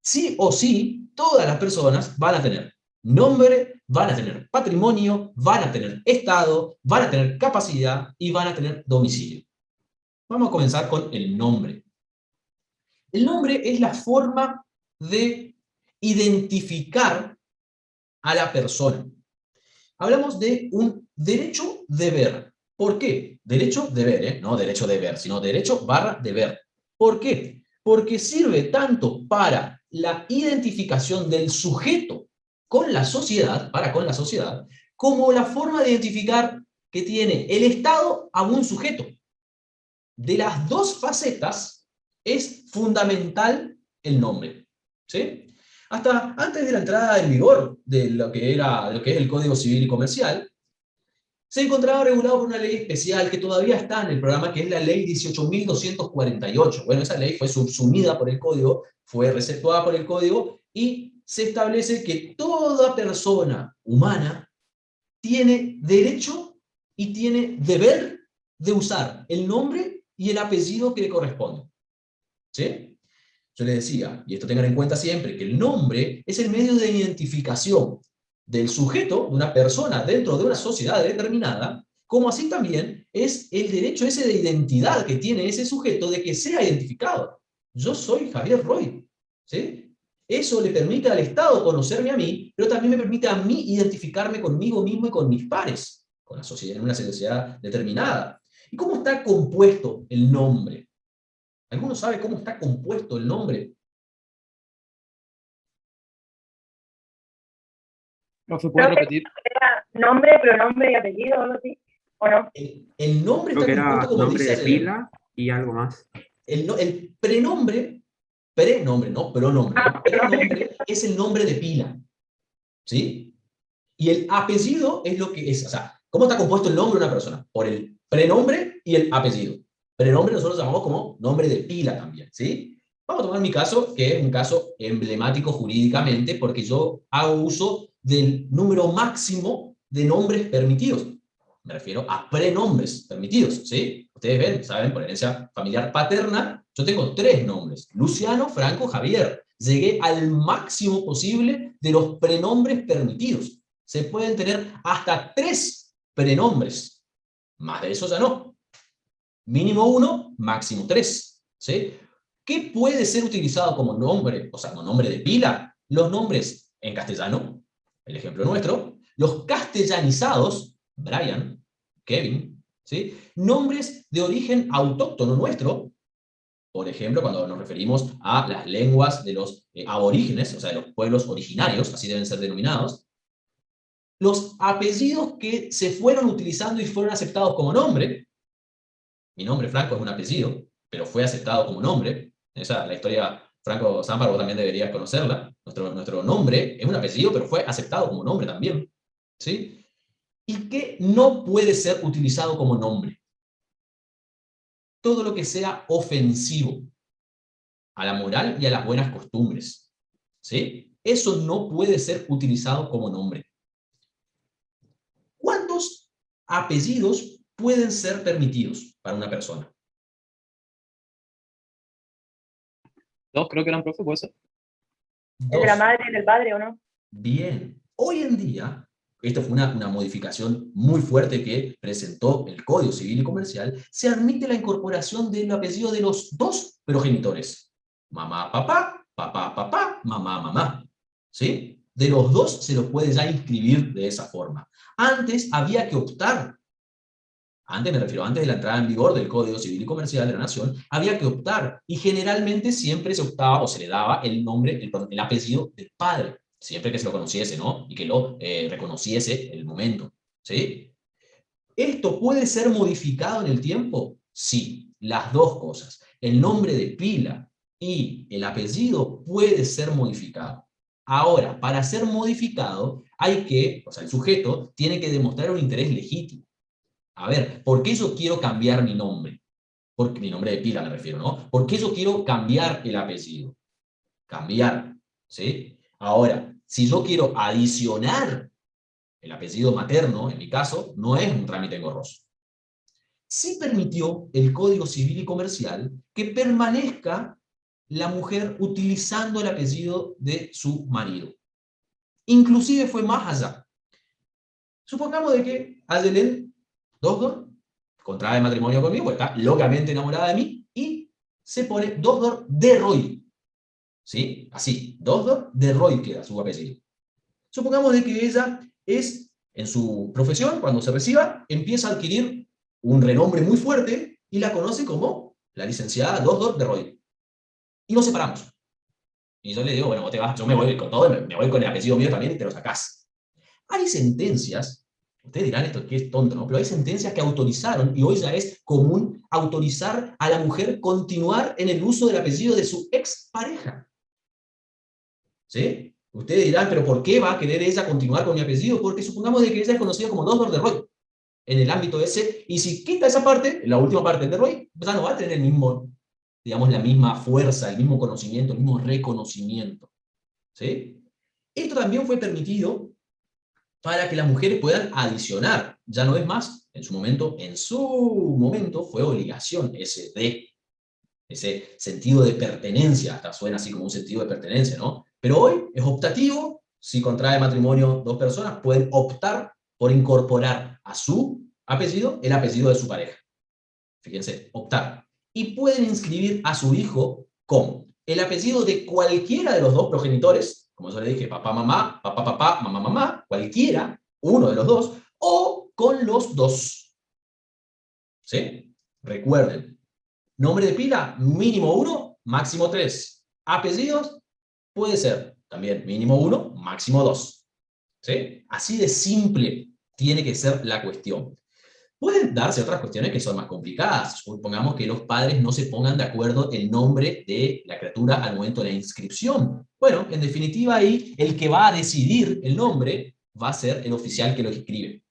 Sí o sí, todas las personas van a tener nombre, van a tener patrimonio, van a tener estado, van a tener capacidad y van a tener domicilio. Vamos a comenzar con el nombre. El nombre es la forma de identificar a la persona. Hablamos de un derecho-deber. ¿Por qué? Derecho-deber, no derecho-deber, sino derecho/deber. ¿Por qué? Porque sirve tanto para la identificación del sujeto con la sociedad, como la forma de identificar que tiene el Estado a un sujeto. De las dos facetas es fundamental el nombre. ¿Sí? Hasta antes de la entrada en vigor de lo que es el Código Civil y Comercial, se encontraba regulado por una ley especial que todavía está en el programa, que es la Ley 18.248. Bueno, esa ley fue subsumida por el Código, fue receptuada por el Código, y se establece que toda persona humana tiene derecho y tiene deber de usar el nombre y el apellido que le corresponde. ¿Sí? Yo les decía, y esto tengan en cuenta siempre, que el nombre es el medio de identificación del sujeto, de una persona dentro de una sociedad determinada, como así también es el derecho ese de identidad que tiene ese sujeto de que sea identificado. Yo soy Javier Roy. ¿Sí? Eso le permite al Estado conocerme a mí, pero también me permite a mí identificarme conmigo mismo y con mis pares, con la sociedad, en una sociedad determinada. ¿Y cómo está compuesto el nombre? ¿Alguno sabe cómo está compuesto el nombre? ¿No se puede repetir? Era nombre, pronombre y apellido, o algo así, ¿o no? El nombre Creo que está era compuesto como nombre dice de ayer. pila y algo más. El prenombre, no pronombre, prenombre es el nombre de pila. ¿Sí? Y el apellido es lo que es, o sea, ¿cómo está compuesto el nombre de una persona? Por el prenombre y el apellido. Prenombre nosotros lo llamamos como nombre de pila también, ¿sí? Vamos a tomar mi caso, que es un caso emblemático jurídicamente, porque yo hago uso del número máximo de nombres permitidos. Me refiero a prenombres permitidos, ¿sí? Ustedes ven, saben, por herencia familiar paterna, yo tengo 3 nombres: Luciano, Franco, Javier. Llegué al máximo posible de los prenombres permitidos. Se pueden tener hasta 3 prenombres. Más de eso ya no. Mínimo 1, máximo 3. ¿Sí? ¿Qué puede ser utilizado como nombre? O sea, como nombre de pila. Los nombres en castellano, el ejemplo nuestro, los castellanizados, Brian, Kevin, ¿sí? Nombres de origen autóctono nuestro, por ejemplo, cuando nos referimos a las lenguas de los aborígenes, o sea, de los pueblos originarios, así deben ser denominados, los apellidos que se fueron utilizando y fueron aceptados como nombre. Mi nombre, Franco, es un apellido, pero fue aceptado como nombre. La historia Franco Zámparo, vos también deberías conocerla. Nuestro nombre es un apellido, pero fue aceptado como nombre también. ¿Sí? Y que no puede ser utilizado como nombre. Todo lo que sea ofensivo a la moral y a las buenas costumbres. ¿Sí? Eso no puede ser utilizado como nombre. ¿Cuántos apellidos pueden ser permitidos para una persona? 2 creo que eran, profe, ¿puede ser? ¿El de la 2. madre y del padre o no? Bien. Hoy en día, esto fue una modificación muy fuerte que presentó el Código Civil y Comercial, se admite la incorporación del apellido de los dos progenitores. Mamá, papá, papá, papá, mamá, mamá. ¿Sí? De los dos se los puede ya inscribir de esa forma. Antes había que optar. Antes, me refiero, antes de la entrada en vigor del Código Civil y Comercial de la Nación, había que optar, y generalmente siempre se optaba o se le daba el nombre, el apellido del padre, siempre que se lo conociese, ¿no? Y que lo reconociese el momento, ¿sí? ¿Esto puede ser modificado en el tiempo? Sí, las dos cosas. El nombre de pila y el apellido puede ser modificado. Ahora, para ser modificado, el sujeto tiene que demostrar un interés legítimo. A ver, ¿por qué yo quiero cambiar mi nombre? Porque mi nombre de pila me refiero, ¿no? ¿Por qué yo quiero cambiar el apellido? Cambiar, ¿sí? Ahora, si yo quiero adicionar el apellido materno, en mi caso, no es un trámite engorroso. Sí permitió el Código Civil y Comercial que permanezca la mujer utilizando el apellido de su marido. Inclusive fue más allá. Supongamos de que Adelaide Dosdor contrae matrimonio conmigo, está locamente enamorada de mí, y se pone Dosdor de Roy. ¿Sí? Así, Dosdor de Roy queda su apellido. Supongamos de que ella es, en su profesión, cuando se reciba, empieza a adquirir un renombre muy fuerte y la conoce como la licenciada Dosdor de Roy. Y nos separamos. Y yo le digo, bueno, vos te vas, yo me voy con todo, me voy con el apellido mío también y te lo sacás. Hay sentencias, ustedes dirán esto que es tonto, ¿no? Pero hay sentencias que autorizaron, y hoy ya es común autorizar a la mujer continuar en el uso del apellido de su expareja. ¿Sí? Ustedes dirán, pero ¿por qué va a querer ella continuar con mi apellido? Porque supongamos de que ella es conocida como Dosdor de Roy, en el ámbito ese, y si quita esa parte, la última parte de Roy, ya no va a tener el mismo, digamos, la misma fuerza, el mismo conocimiento, el mismo reconocimiento. ¿Sí? Esto también fue permitido para que las mujeres puedan adicionar. Ya no es más, en su momento fue obligación ese sentido de pertenencia, hasta suena así como un sentido de pertenencia, ¿no? Pero hoy es optativo. Si contrae matrimonio dos personas, pueden optar por incorporar a su apellido el apellido de su pareja. Fíjense, optar. Y pueden inscribir a su hijo con el apellido de cualquiera de los dos progenitores, como yo le dije, papá, mamá, mamá, mamá, cualquiera, uno de los dos, o con los dos. ¿Sí? Recuerden, nombre de pila, mínimo 1, máximo 3. Apellidos, puede ser también mínimo 1, máximo 2. ¿Sí? Así de simple tiene que ser la cuestión. Pueden darse otras cuestiones que son más complicadas. Supongamos que los padres no se pongan de acuerdo el nombre de la criatura al momento de la inscripción. Bueno, en definitiva ahí el que va a decidir el nombre va a ser el oficial que lo inscribe.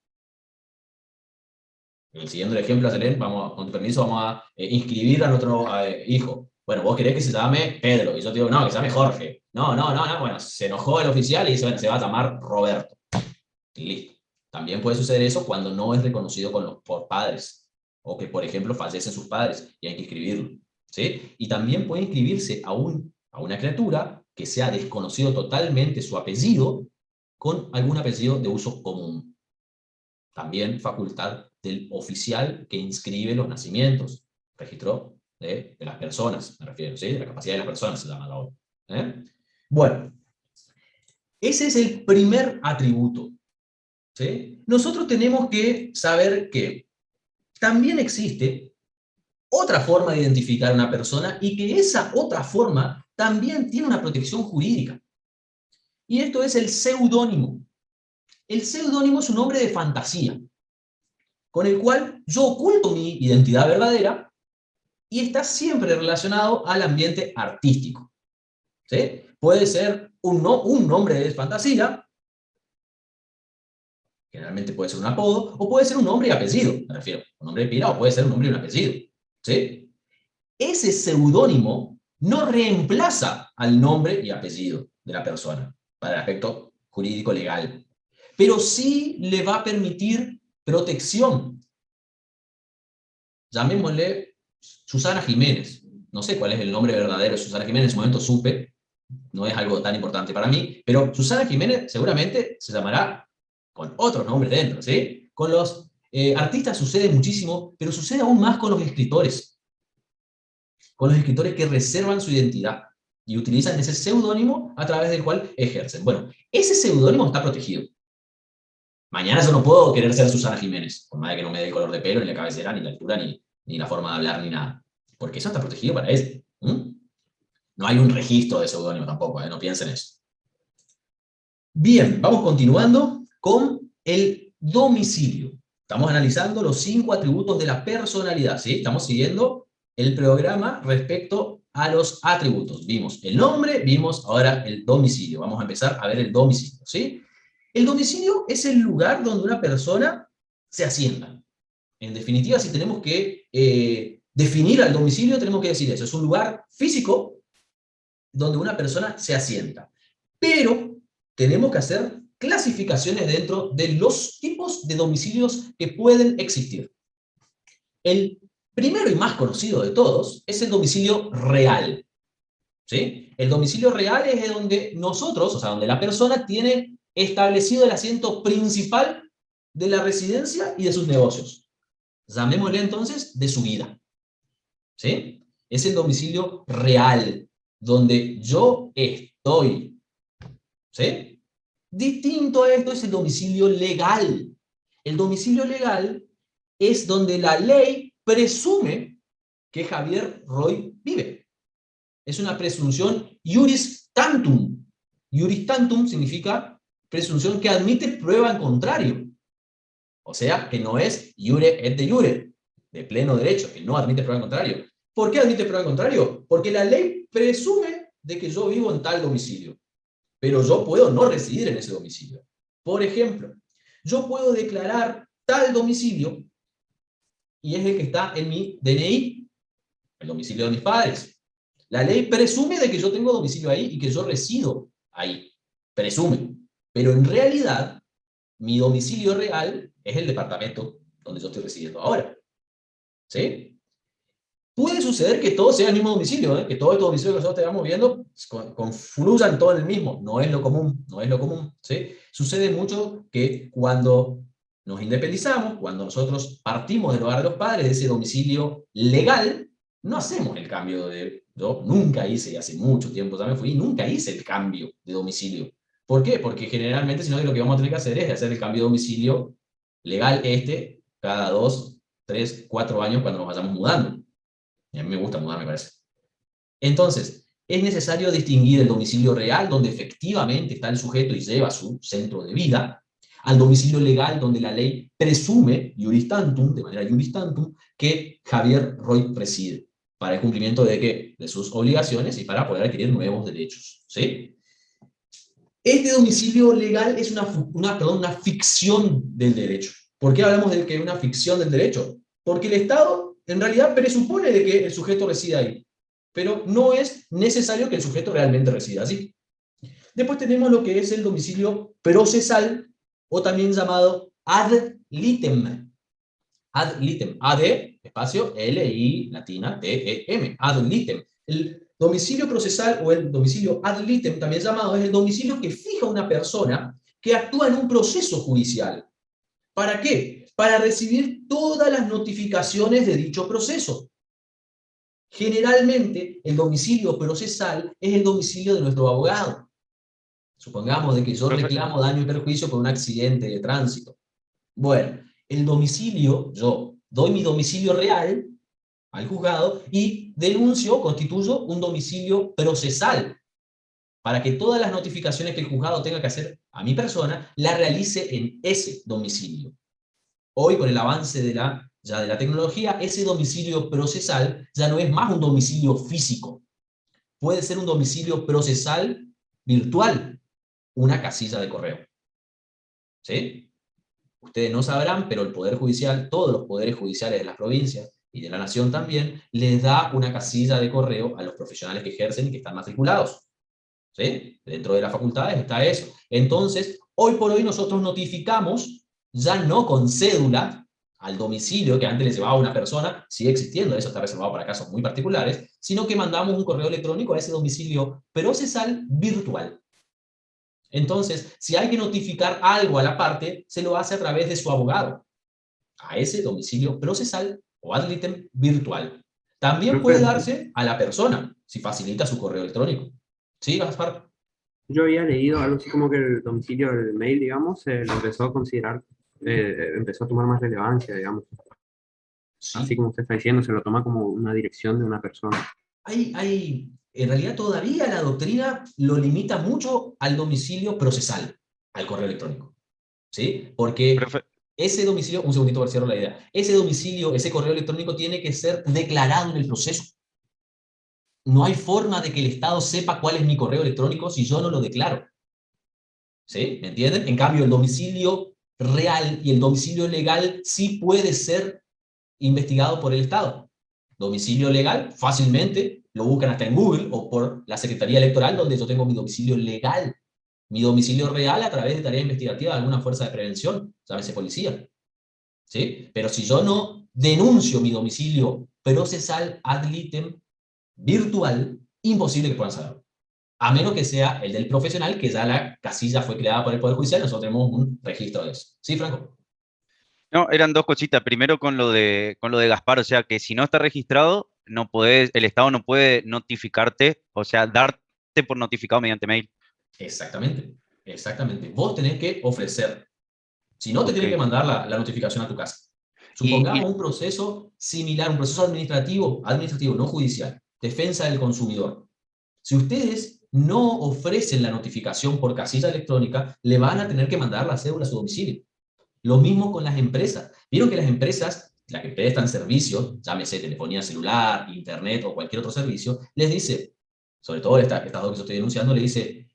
Siguiendo el ejemplo, Selén, con tu permiso, vamos a inscribir a nuestro hijo. Bueno, vos querés que se llame Pedro, y yo te digo, no, que se llame Jorge. No, bueno, se enojó el oficial y dice, bueno, se va a llamar Roberto. Y listo. También puede suceder eso cuando no es reconocido por padres, o que, por ejemplo, fallecen sus padres y hay que inscribirlo. ¿Sí? Y también puede inscribirse a una criatura que sea desconocido totalmente su apellido, con algún apellido de uso común. También facultad del oficial que inscribe los nacimientos, registro de las personas, me refiero, ¿sí? De la capacidad de las personas se llama ahora. Bueno, Ese es el primer atributo. ¿Sí? Nosotros tenemos que saber que también existe otra forma de identificar a una persona y que esa otra forma también tiene una protección jurídica. Y esto es el seudónimo. El seudónimo es un nombre de fantasía, con el cual yo oculto mi identidad verdadera y está siempre relacionado al ambiente artístico. ¿Sí? Puede ser un nombre de fantasía, generalmente puede ser un apodo, o puede ser un nombre y apellido, me refiero. Un nombre de pila o puede ser un nombre y un apellido. ¿Sí? Ese seudónimo no reemplaza al nombre y apellido de la persona para el aspecto jurídico legal, pero sí le va a permitir protección. Llamémosle Susana Jiménez. No sé cuál es el nombre verdadero de Susana Jiménez, en su momento supe, no es algo tan importante para mí, pero Susana Jiménez seguramente se llamará con otros nombres dentro, ¿sí? Con los artistas sucede muchísimo, pero sucede aún más con los escritores que reservan su identidad y utilizan ese seudónimo a través del cual ejercen. Bueno, ese seudónimo está protegido. Mañana yo no puedo querer ser Susana Jiménez, por más de que no me dé el color de pelo, ni la cabecera, ni la altura, ni la forma de hablar, ni nada. Porque eso está protegido para eso. No hay un registro de seudónimo tampoco, no piensen eso. Bien, vamos continuando con el domicilio. Estamos analizando los 5 atributos de la personalidad, ¿sí? Estamos siguiendo el programa respecto a los atributos. Vimos el nombre, vimos ahora el domicilio. Vamos a empezar a ver el domicilio, ¿sí? El domicilio es el lugar donde una persona se asienta. En definitiva, si tenemos que definir al domicilio, tenemos que decir eso. Es un lugar físico donde una persona se asienta. Pero tenemos que hacer clasificaciones dentro de los tipos de domicilios que pueden existir. El primero y más conocido de todos es el domicilio real. ¿Sí? El domicilio real es donde nosotros, o sea, donde la persona tiene establecido el asiento principal de la residencia y de sus negocios. Llamémosle entonces de su vida. ¿Sí? Es el domicilio real, donde yo estoy. ¿Sí? Distinto a esto es el domicilio legal. El domicilio legal es donde la ley presume que Javier Roy vive. Es una presunción iuris tantum. Iuris tantum significa presunción que admite prueba en contrario. O sea, que no es iure et de iure, de pleno derecho, que no admite prueba en contrario. ¿Por qué admite prueba en contrario? Porque la ley presume de que yo vivo en tal domicilio, pero yo puedo no residir en ese domicilio. Por ejemplo, yo puedo declarar tal domicilio, y es el que está en mi DNI, el domicilio de mis padres. La ley presume de que yo tengo domicilio ahí y que yo resido ahí. Presume. Pero en realidad, mi domicilio real es el departamento donde yo estoy residiendo ahora. ¿Sí? Puede suceder que todo sea el mismo domicilio, que todos estos domicilios que nosotros estamos viendo confluyan todo en el mismo. No es lo común, no es lo común. ¿Sí? Sucede mucho que cuando nos independizamos, cuando nosotros partimos del hogar de los padres, de ese domicilio legal, no hacemos el cambio de... Yo nunca hice, y hace mucho tiempo ya me fui, nunca hice el cambio de domicilio. ¿Por qué? Porque generalmente, si no, lo que vamos a tener que hacer es hacer el cambio de domicilio legal cada 2, 3, 4 años cuando nos vayamos mudando. Y a mí me gusta mudar, me parece. Entonces, es necesario distinguir el domicilio real, donde efectivamente está el sujeto y lleva su centro de vida, al domicilio legal, donde la ley presume, iuris tantum, de manera iuris tantum, que Javier Roy reside, para el cumplimiento de sus obligaciones y para poder adquirir nuevos derechos. ¿Sí? Este domicilio legal es una ficción del derecho. ¿Por qué hablamos de que es una ficción del derecho? Porque el Estado en realidad presupone de que el sujeto reside ahí, pero no es necesario que el sujeto realmente resida allí. Después tenemos lo que es el domicilio procesal, o también llamado ad litem. Ad litem. Ad, espacio, L-I, latina, T-E-M. Ad litem. El domicilio procesal o el domicilio ad litem, también llamado, es el domicilio que fija una persona que actúa en un proceso judicial. ¿Para qué? Para recibir todas las notificaciones de dicho proceso. Generalmente, el domicilio procesal es el domicilio de nuestro abogado. Supongamos de que yo Profe, reclamo daño y perjuicio por un accidente de tránsito. Bueno, el domicilio, yo doy mi domicilio real al juzgado y denuncio, constituyo un domicilio procesal para que todas las notificaciones que el juzgado tenga que hacer a mi persona, la realice en ese domicilio. Hoy, con el avance de la tecnología, ese domicilio procesal ya no es más un domicilio físico. Puede ser un domicilio procesal virtual, una casilla de correo. ¿Sí? Ustedes no sabrán, pero el Poder Judicial, todos los poderes judiciales de las provincias y de la nación también, les da una casilla de correo a los profesionales que ejercen y que están matriculados. ¿Sí? Dentro de las facultades está eso. Entonces, hoy por hoy nosotros notificamos, ya no con cédula, al domicilio que antes le llevaba a una persona, sigue existiendo, eso está reservado para casos muy particulares, sino que mandamos un correo electrónico a ese domicilio procesal virtual. Entonces, si hay que notificar algo a la parte, se lo hace a través de su abogado, a ese domicilio procesal o ad litem virtual. También puede darse a la persona, si facilita su correo electrónico. ¿Sí, Gaspar? Yo había leído algo así como que el domicilio del mail, digamos, lo empezó a considerar, empezó a tomar más relevancia, digamos. Sí. Así como usted está diciendo, se lo toma como una dirección de una persona. En realidad todavía la doctrina lo limita mucho al domicilio procesal, al correo electrónico. ¿Sí? Porque profe, ese domicilio, un segundito para cierro la idea, ese domicilio, ese correo electrónico tiene que ser declarado en el proceso. No hay forma de que el Estado sepa cuál es mi correo electrónico si yo no lo declaro. ¿Sí? ¿Me entienden? En cambio, el domicilio real y el domicilio legal sí puede ser investigado por el Estado. Domicilio legal, fácilmente, lo buscan hasta en Google o por la Secretaría Electoral, donde yo tengo mi domicilio legal. Mi domicilio real a través de tarea investigativa de alguna fuerza de prevención, llámese policía. ¿Sí? Pero si yo no denuncio mi domicilio procesal ad litem virtual, imposible que puedan saberlo. A menos que sea el del profesional, que ya la casilla fue creada por el Poder Judicial, nosotros tenemos un registro de eso. ¿Sí, Franco? no, eran dos cositas. Primero con lo de Gaspar, o sea, que si no está registrado, no podés, el Estado no puede notificarte, o sea, darte por notificado mediante mail. Exactamente, exactamente. Vos tenés que ofrecer. Si no, te Ok. tienen que mandar la notificación a tu casa. Y Supongamos un proceso similar, un proceso administrativo, no judicial, defensa del consumidor. Si ustedes no ofrecen la notificación por casilla electrónica, le van a tener que mandar la cédula a su domicilio. Lo mismo con las empresas. Vieron que las empresas, las que prestan servicios, llámese telefonía celular, internet o cualquier otro servicio, les dice, sobre todo estas dos que yo estoy denunciando, le dice,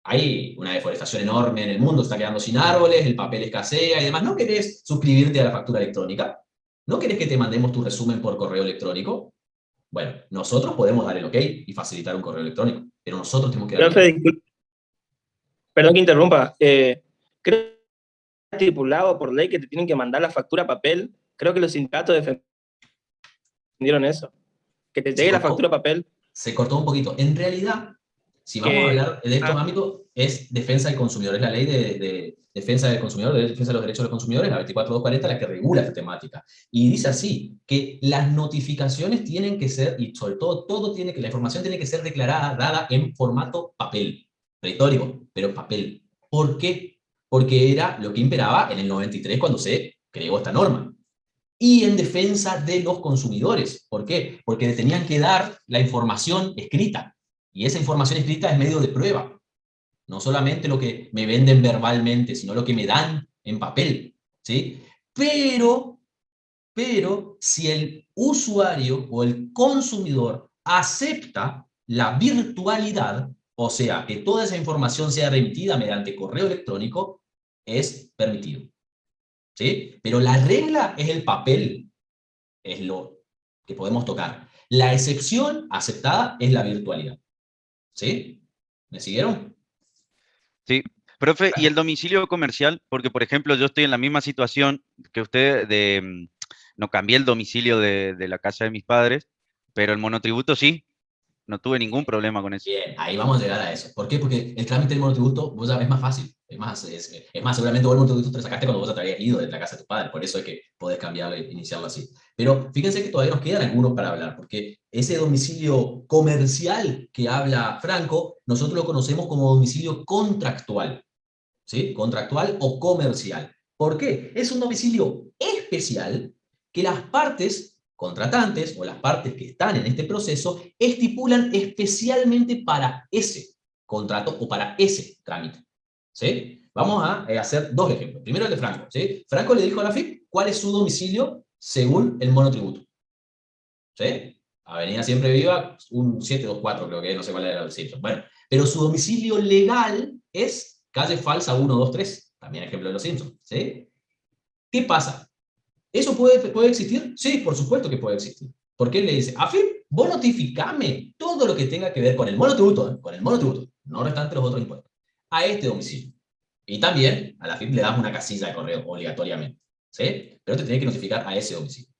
hay una deforestación enorme en el mundo, se está quedando sin árboles, el papel escasea y demás. ¿No querés suscribirte a la factura electrónica? ¿No querés que te mandemos tu resumen por correo electrónico? Bueno, nosotros podemos dar el ok y facilitar un correo electrónico, pero nosotros tenemos que dar el Profe, ok. perdón que interrumpa. Creo que está estipulado por ley que te tienen que mandar la factura a papel. Creo que los sindicatos defendieron eso. Que te llegue la factura a papel. Se cortó un poquito. En realidad, si vamos a hablar de estos ámbitos, es defensa del consumidor, es la ley de defensa del consumidor, de defensa de los derechos de los consumidores, la 24240, la que regula esta temática. Y dice así, que las notificaciones tienen que ser, y sobre todo la información tiene que ser declarada, dada en formato papel, prehistórico, pero papel. ¿Por qué? Porque era lo que imperaba en el 93 cuando se creó esta norma. Y en defensa de los consumidores. ¿Por qué? Porque le tenían que dar la información escrita. Y esa información escrita es medio de prueba. No solamente lo que me venden verbalmente, sino lo que me dan en papel. ¿Sí? Pero si el usuario o el consumidor acepta la virtualidad, o sea, que toda esa información sea remitida mediante correo electrónico, es permitido. ¿Sí? Pero la regla es el papel, es lo que podemos tocar. La excepción aceptada es la virtualidad. ¿Sí? ¿Me siguieron? sí, profe, y el domicilio comercial, porque por ejemplo yo estoy en la misma situación que usted no cambié el domicilio de la casa de mis padres, pero el monotributo sí. no tuve ningún problema con eso. Bien, ahí vamos a llegar a eso. ¿Por qué? Porque el trámite del monotributo vos ya es más fácil. Es más, seguramente vos el monotributo te lo sacaste cuando vos ya te habías ido de la casa de tu padre. Por eso es que podés cambiarlo e iniciarlo así. Pero fíjense que todavía nos quedan algunos para hablar, porque ese domicilio comercial que habla Franco, nosotros lo conocemos como domicilio contractual. ¿Sí? Contractual o comercial. ¿Por qué? Es un domicilio especial que las partes contratantes o las partes que están en este proceso estipulan especialmente para ese contrato o para ese trámite. ¿Sí? Vamos a hacer dos ejemplos. Primero el de Franco. ¿Sí? Franco le dijo a la AFIP cuál es su domicilio según el monotributo. ¿Sí? Avenida Siempre Viva, un 724 creo que, no sé cuál era el sitio. Bueno, pero su domicilio legal es calle Falsa 123, también ejemplo de los Simpsons. ¿Sí? ¿Qué pasa? ¿Eso puede existir? Sí, por supuesto que puede existir. Porque él le dice, AFIP, vos notificame todo lo que tenga que ver con el monotributo, no restante los otros impuestos, a este domicilio. Y también a la AFIP le das una casilla de correo obligatoriamente. ¿Sí? Pero te tenés que notificar a ese domicilio.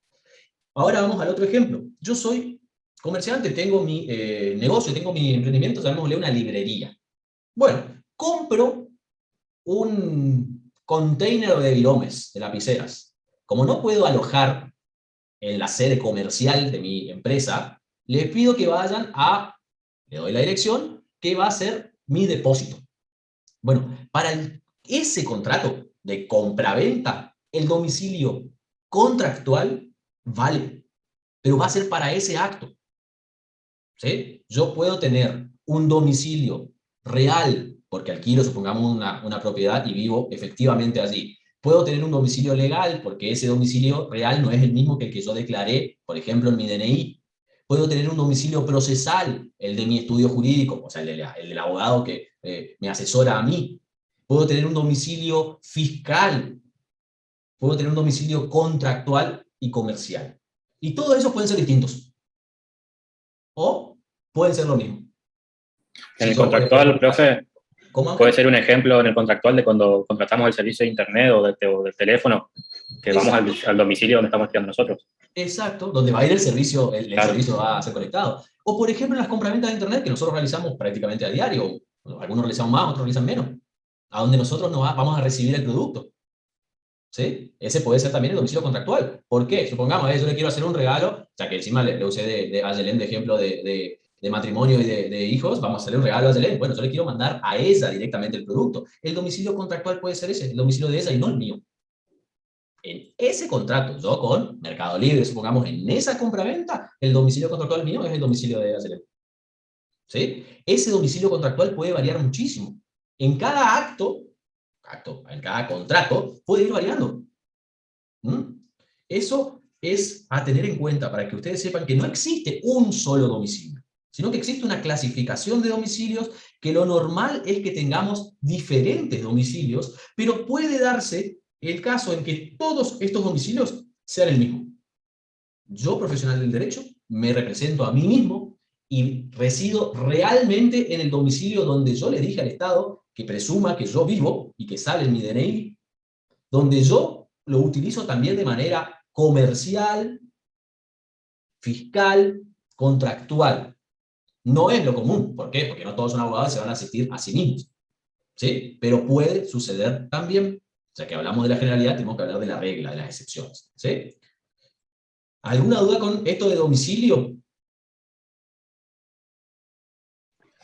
Ahora vamos al otro ejemplo. Yo soy comerciante, tengo mi negocio, tengo mi emprendimiento, llamémosle una librería. Bueno, compro un container de viromes, de lapiceras. Como no puedo alojar en la sede comercial de mi empresa, les pido que vayan le doy la dirección, que va a ser mi depósito. Bueno, para ese contrato de compraventa, el domicilio contractual vale, pero va a ser para ese acto. ¿Sí? Yo puedo tener un domicilio real, porque alquilo, supongamos, una propiedad y vivo efectivamente allí. Puedo tener un domicilio legal, porque ese domicilio real no es el mismo que el que yo declaré, por ejemplo, en mi DNI. Puedo tener un domicilio procesal, el de mi estudio jurídico, o sea, el del abogado que me asesora a mí. Puedo tener un domicilio fiscal. Puedo tener un domicilio contractual y comercial. Y todos esos pueden ser distintos. O pueden ser lo mismo. En el contractual, profe, ¿Cómo? puede ser un ejemplo en el contractual de cuando contratamos el servicio de internet o del teléfono, que vamos al domicilio donde estamos estudiando nosotros. Exacto, donde va a ir el servicio, el Claro. servicio va a ser conectado. O por ejemplo en las compraventas de internet que nosotros realizamos prácticamente a diario, algunos realizan más, otros realizan menos, a donde nosotros vamos a recibir el producto. ¿Sí? Ese puede ser también el domicilio contractual. ¿Por qué? Supongamos, yo le quiero hacer un regalo, ya que encima le usé a Ayelen de ejemplo de matrimonio y de hijos, vamos a hacerle un regalo a Ayelen. Bueno, yo le quiero mandar a ella directamente el producto. El domicilio contractual puede ser ese, el domicilio de ella y no el mío. En ese contrato, yo con Mercado Libre, supongamos, en esa compraventa, el domicilio contractual mío es el domicilio de Ayelen. ¿Sí? Ese domicilio contractual puede variar muchísimo. En cada acto, en cada contrato, puede ir variando. Eso es a tener en cuenta para que ustedes sepan que no existe un solo domicilio, sino que existe una clasificación de domicilios, que lo normal es que tengamos diferentes domicilios, pero puede darse el caso en que todos estos domicilios sean el mismo. Yo, profesional del derecho, me represento a mí mismo y resido realmente en el domicilio donde yo le dije al Estado que presuma que yo vivo y que sale en mi DNI, donde yo lo utilizo también de manera comercial, fiscal, contractual. No es lo común. ¿Por qué? Porque no todos son abogados y se van a asistir a sí mismos. ¿Sí? Pero puede suceder también. Ya que hablamos de la generalidad, tenemos que hablar de la regla, de las excepciones. ¿Sí? ¿Alguna duda con esto de domicilio?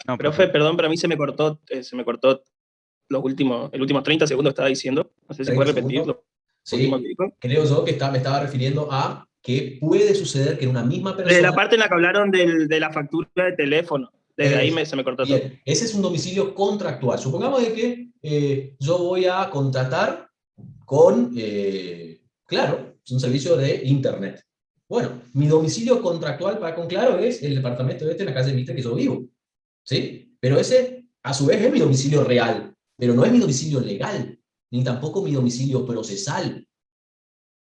No, Profe, perdón, pero a mí se me cortó el último 30 segundos que estaba diciendo. No sé si puede repetirlo. Sí, creo yo que me estaba refiriendo a que puede suceder que en una misma persona... Desde la parte en la que hablaron de la factura de teléfono. Desde ahí se me cortó todo. Ese es un domicilio contractual. Supongamos de que yo voy a contratar con, Claro, es un servicio de internet. Bueno, mi domicilio contractual para con Claro es el departamento en la calle Mitre que yo vivo. ¿Sí? Pero ese, a su vez, es mi domicilio real, pero no es mi domicilio legal, ni tampoco mi domicilio procesal.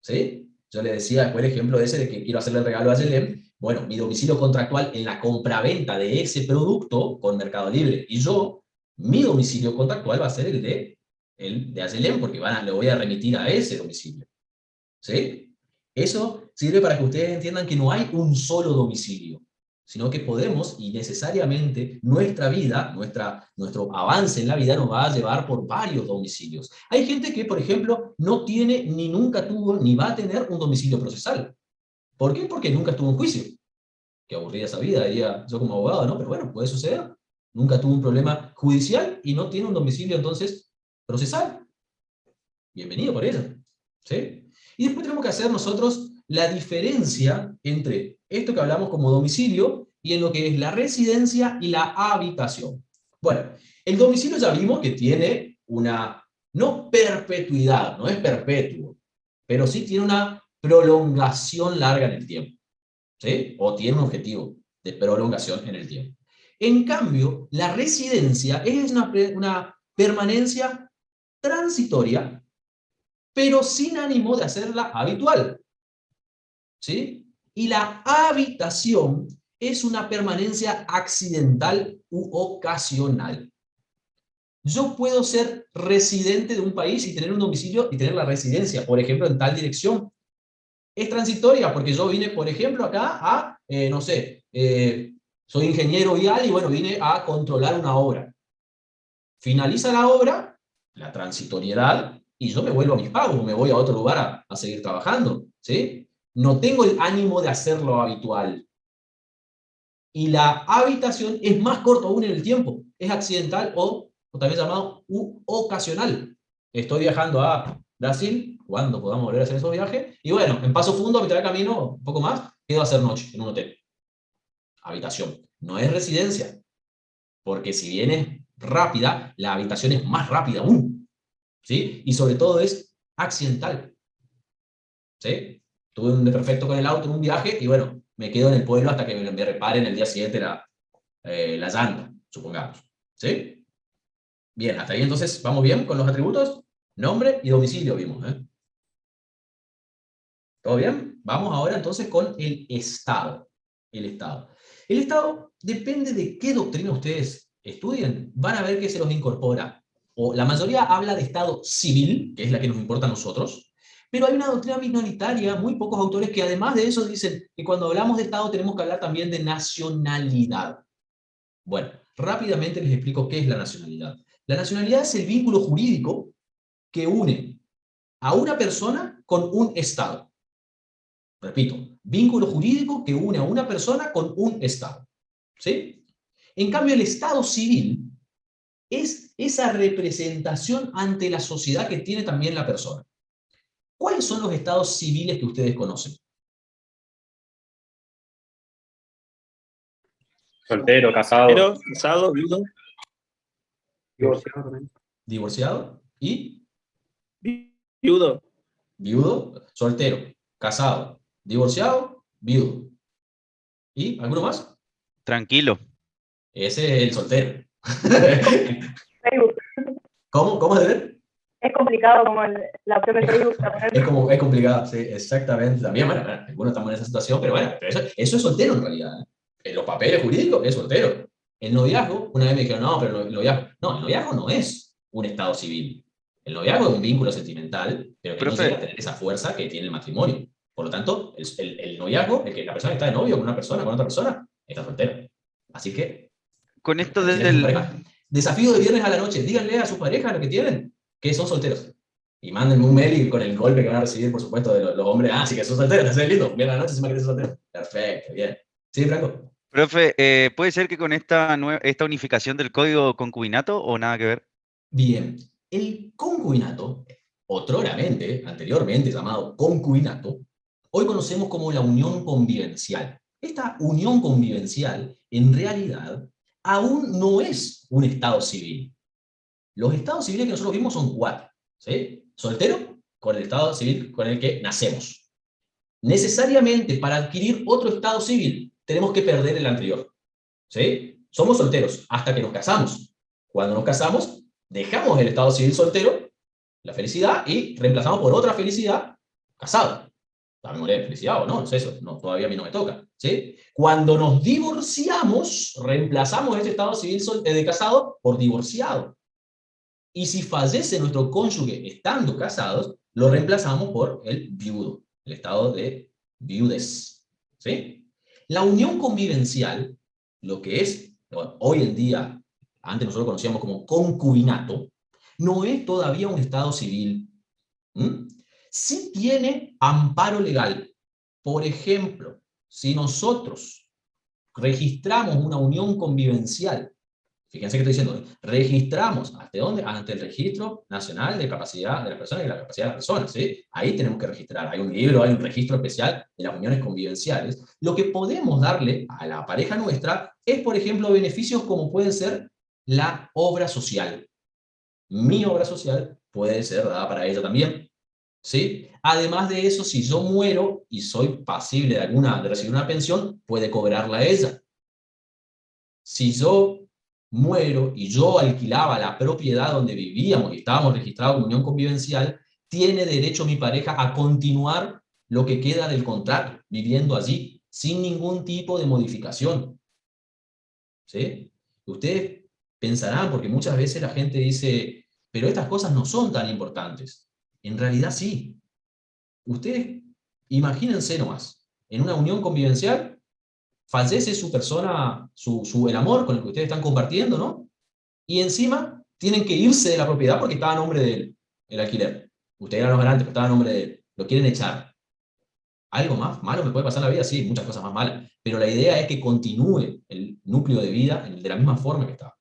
¿Sí? Yo le decía después el ejemplo ese de que quiero hacerle el regalo a Ayelen. Bueno, mi domicilio contractual en la compraventa de ese producto con Mercado Libre y yo, mi domicilio contractual va a ser el de Ayelen, porque le voy a remitir a ese domicilio. ¿Sí? Eso sirve para que ustedes entiendan que no hay un solo domicilio, sino que podemos, y necesariamente, nuestra vida, nuestro avance en la vida nos va a llevar por varios domicilios. Hay gente que, por ejemplo, no tiene, ni nunca tuvo, ni va a tener un domicilio procesal. ¿Por qué? Porque nunca estuvo en juicio. Qué aburrida esa vida, diría yo como abogado, ¿no? Pero bueno, puede suceder. Nunca tuvo un problema judicial y no tiene un domicilio, entonces, procesal. Bienvenido por ello. ¿Sí? Y después tenemos que hacer nosotros la diferencia entre esto que hablamos como domicilio y en lo que es la residencia y la habitación. Bueno, el domicilio ya vimos que tiene una, no perpetuidad, no es perpetuo, pero sí tiene una prolongación larga en el tiempo. ¿Sí? O tiene un objetivo de prolongación en el tiempo. En cambio, la residencia es una permanencia transitoria, pero sin ánimo de hacerla habitual. ¿Sí? Y la habitación es una permanencia accidental u ocasional. Yo puedo ser residente de un país y tener un domicilio y tener la residencia, por ejemplo, en tal dirección. Es transitoria porque yo vine, por ejemplo, acá a, no sé, soy ingeniero vial y bueno, vine a controlar una obra. Finaliza la obra, la transitoriedad, y yo me vuelvo a mis pagos, me voy a otro lugar a seguir trabajando, ¿sí? No tengo el ánimo de hacerlo habitual. Y la habitación es más corto aún en el tiempo, es accidental o también llamado ocasional. Estoy viajando a Brasil, cuando podamos volver a hacer esos viajes, y bueno, en Paso Fundo, a mitad de camino, un poco más, quedo a hacer noche en un hotel. Habitación. No es residencia, porque si bien es rápida, la habitación es más rápida aún, ¿sí? Y sobre todo es accidental, ¿sí? Tuve un desperfecto con el auto en un viaje, y bueno, me quedo en el pueblo hasta que me reparen el día siguiente la llanta, supongamos, ¿sí? Bien, hasta ahí entonces, ¿vamos bien con los atributos? Nombre y domicilio vimos, ¿eh? ¿Todo bien? Vamos ahora entonces con el Estado. El Estado. El Estado depende de qué doctrina ustedes estudien. Van a ver que se los incorpora. O la mayoría habla de Estado civil, que es la que nos importa a nosotros, pero hay una doctrina minoritaria, muy pocos autores, que además de eso dicen que cuando hablamos de Estado tenemos que hablar también de nacionalidad. Bueno, rápidamente les explico qué es la nacionalidad. La nacionalidad es el vínculo jurídico que une a una persona con un Estado. Repito, vínculo jurídico que une a una persona con un Estado. ¿Sí? En cambio, el Estado civil es esa representación ante la sociedad que tiene también la persona. ¿Cuáles son los estados civiles que ustedes conocen? Soltero, casado. Pero, casado, viudo, Divorciado también. Divorciado y viudo. viudo, soltero, casado, divorciado, viudo. ¿Y alguno más? Tranquilo. Ese es el soltero. Facebook. ¿Cómo es de ver? Es complicado como la opción de Facebook. Es complicado, sí, exactamente. También, bueno, algunos estamos en esa situación, pero bueno, pero eso es soltero en realidad. En los papeles jurídicos es soltero. El noviazgo, una vez me dijeron, no, pero el noviazgo no es un estado civil. El noviazgo es un vínculo sentimental, pero que no llega a tener esa fuerza que tiene el matrimonio. Por lo tanto, el noviazgo, la persona que está de novio con una persona, con otra persona, está soltera. Así que, Con esto díganle a del... su pareja. Desafío de viernes a la noche, díganle a su pareja lo que tienen, que son solteros. Y mándenme un mail con el golpe que van a recibir, por supuesto, de los hombres. Ah, sí que son solteros, es lindo. Viernes a la noche se me que son solteros. Perfecto, bien. Sí, Franco. Profe, ¿puede ser que con esta unificación del código concubinato o nada que ver? Bien. El concubinato, anteriormente llamado concubinato, hoy conocemos como la unión convivencial. Esta unión convivencial, en realidad, aún no es un estado civil. Los estados civiles que nosotros vimos son 4. ¿Sí? Soltero, con el estado civil con el que nacemos. Necesariamente, para adquirir otro estado civil, tenemos que perder el anterior. ¿Sí? Somos solteros hasta que nos casamos. Cuando nos casamos, dejamos el estado civil soltero, la felicidad, y reemplazamos por otra felicidad, casado. También moriré de felicidad o no, no sé eso, no, todavía a mí no me toca. ¿Sí? Cuando nos divorciamos, reemplazamos este estado civil de casado por divorciado. Y si fallece nuestro cónyuge estando casados, lo reemplazamos por el viudo, el estado de viudez. ¿Sí? La unión convivencial, lo que es hoy en día, antes nosotros conocíamos como concubinato, no es todavía un estado civil. Sí tiene amparo legal. Por ejemplo, si nosotros registramos una unión convivencial, fíjense que estoy diciendo, registramos, ¿hasta dónde? Ante el Registro Nacional de Capacidad de las Personas y la Capacidad de las Personas, ¿sí? Ahí tenemos que registrar, hay un libro, hay un registro especial de las uniones convivenciales. Lo que podemos darle a la pareja nuestra es, por ejemplo, beneficios como puede ser la obra social. Mi obra social puede ser dada para ella también, ¿sí? Además de eso, si yo muero y soy pasible de recibir una pensión, puede cobrarla ella. Si yo muero y yo alquilaba la propiedad donde vivíamos y estábamos registrados en unión convivencial, tiene derecho mi pareja a continuar lo que queda del contrato, viviendo allí, sin ningún tipo de modificación. ¿Sí? Ustedes pensarán, porque muchas veces la gente dice, pero estas cosas no son tan importantes. En realidad sí. Ustedes imagínense nomás, en una unión convivencial, fallece su persona, el amor con el que ustedes están compartiendo, ¿no? Y encima tienen que irse de la propiedad porque estaba a nombre de él, el alquiler. Ustedes eran los garantes, pero estaba a nombre de él. Lo quieren echar. ¿Algo más malo me puede pasar en la vida? Sí, muchas cosas más malas. Pero la idea es que continúe el núcleo de vida de la misma forma que estaba.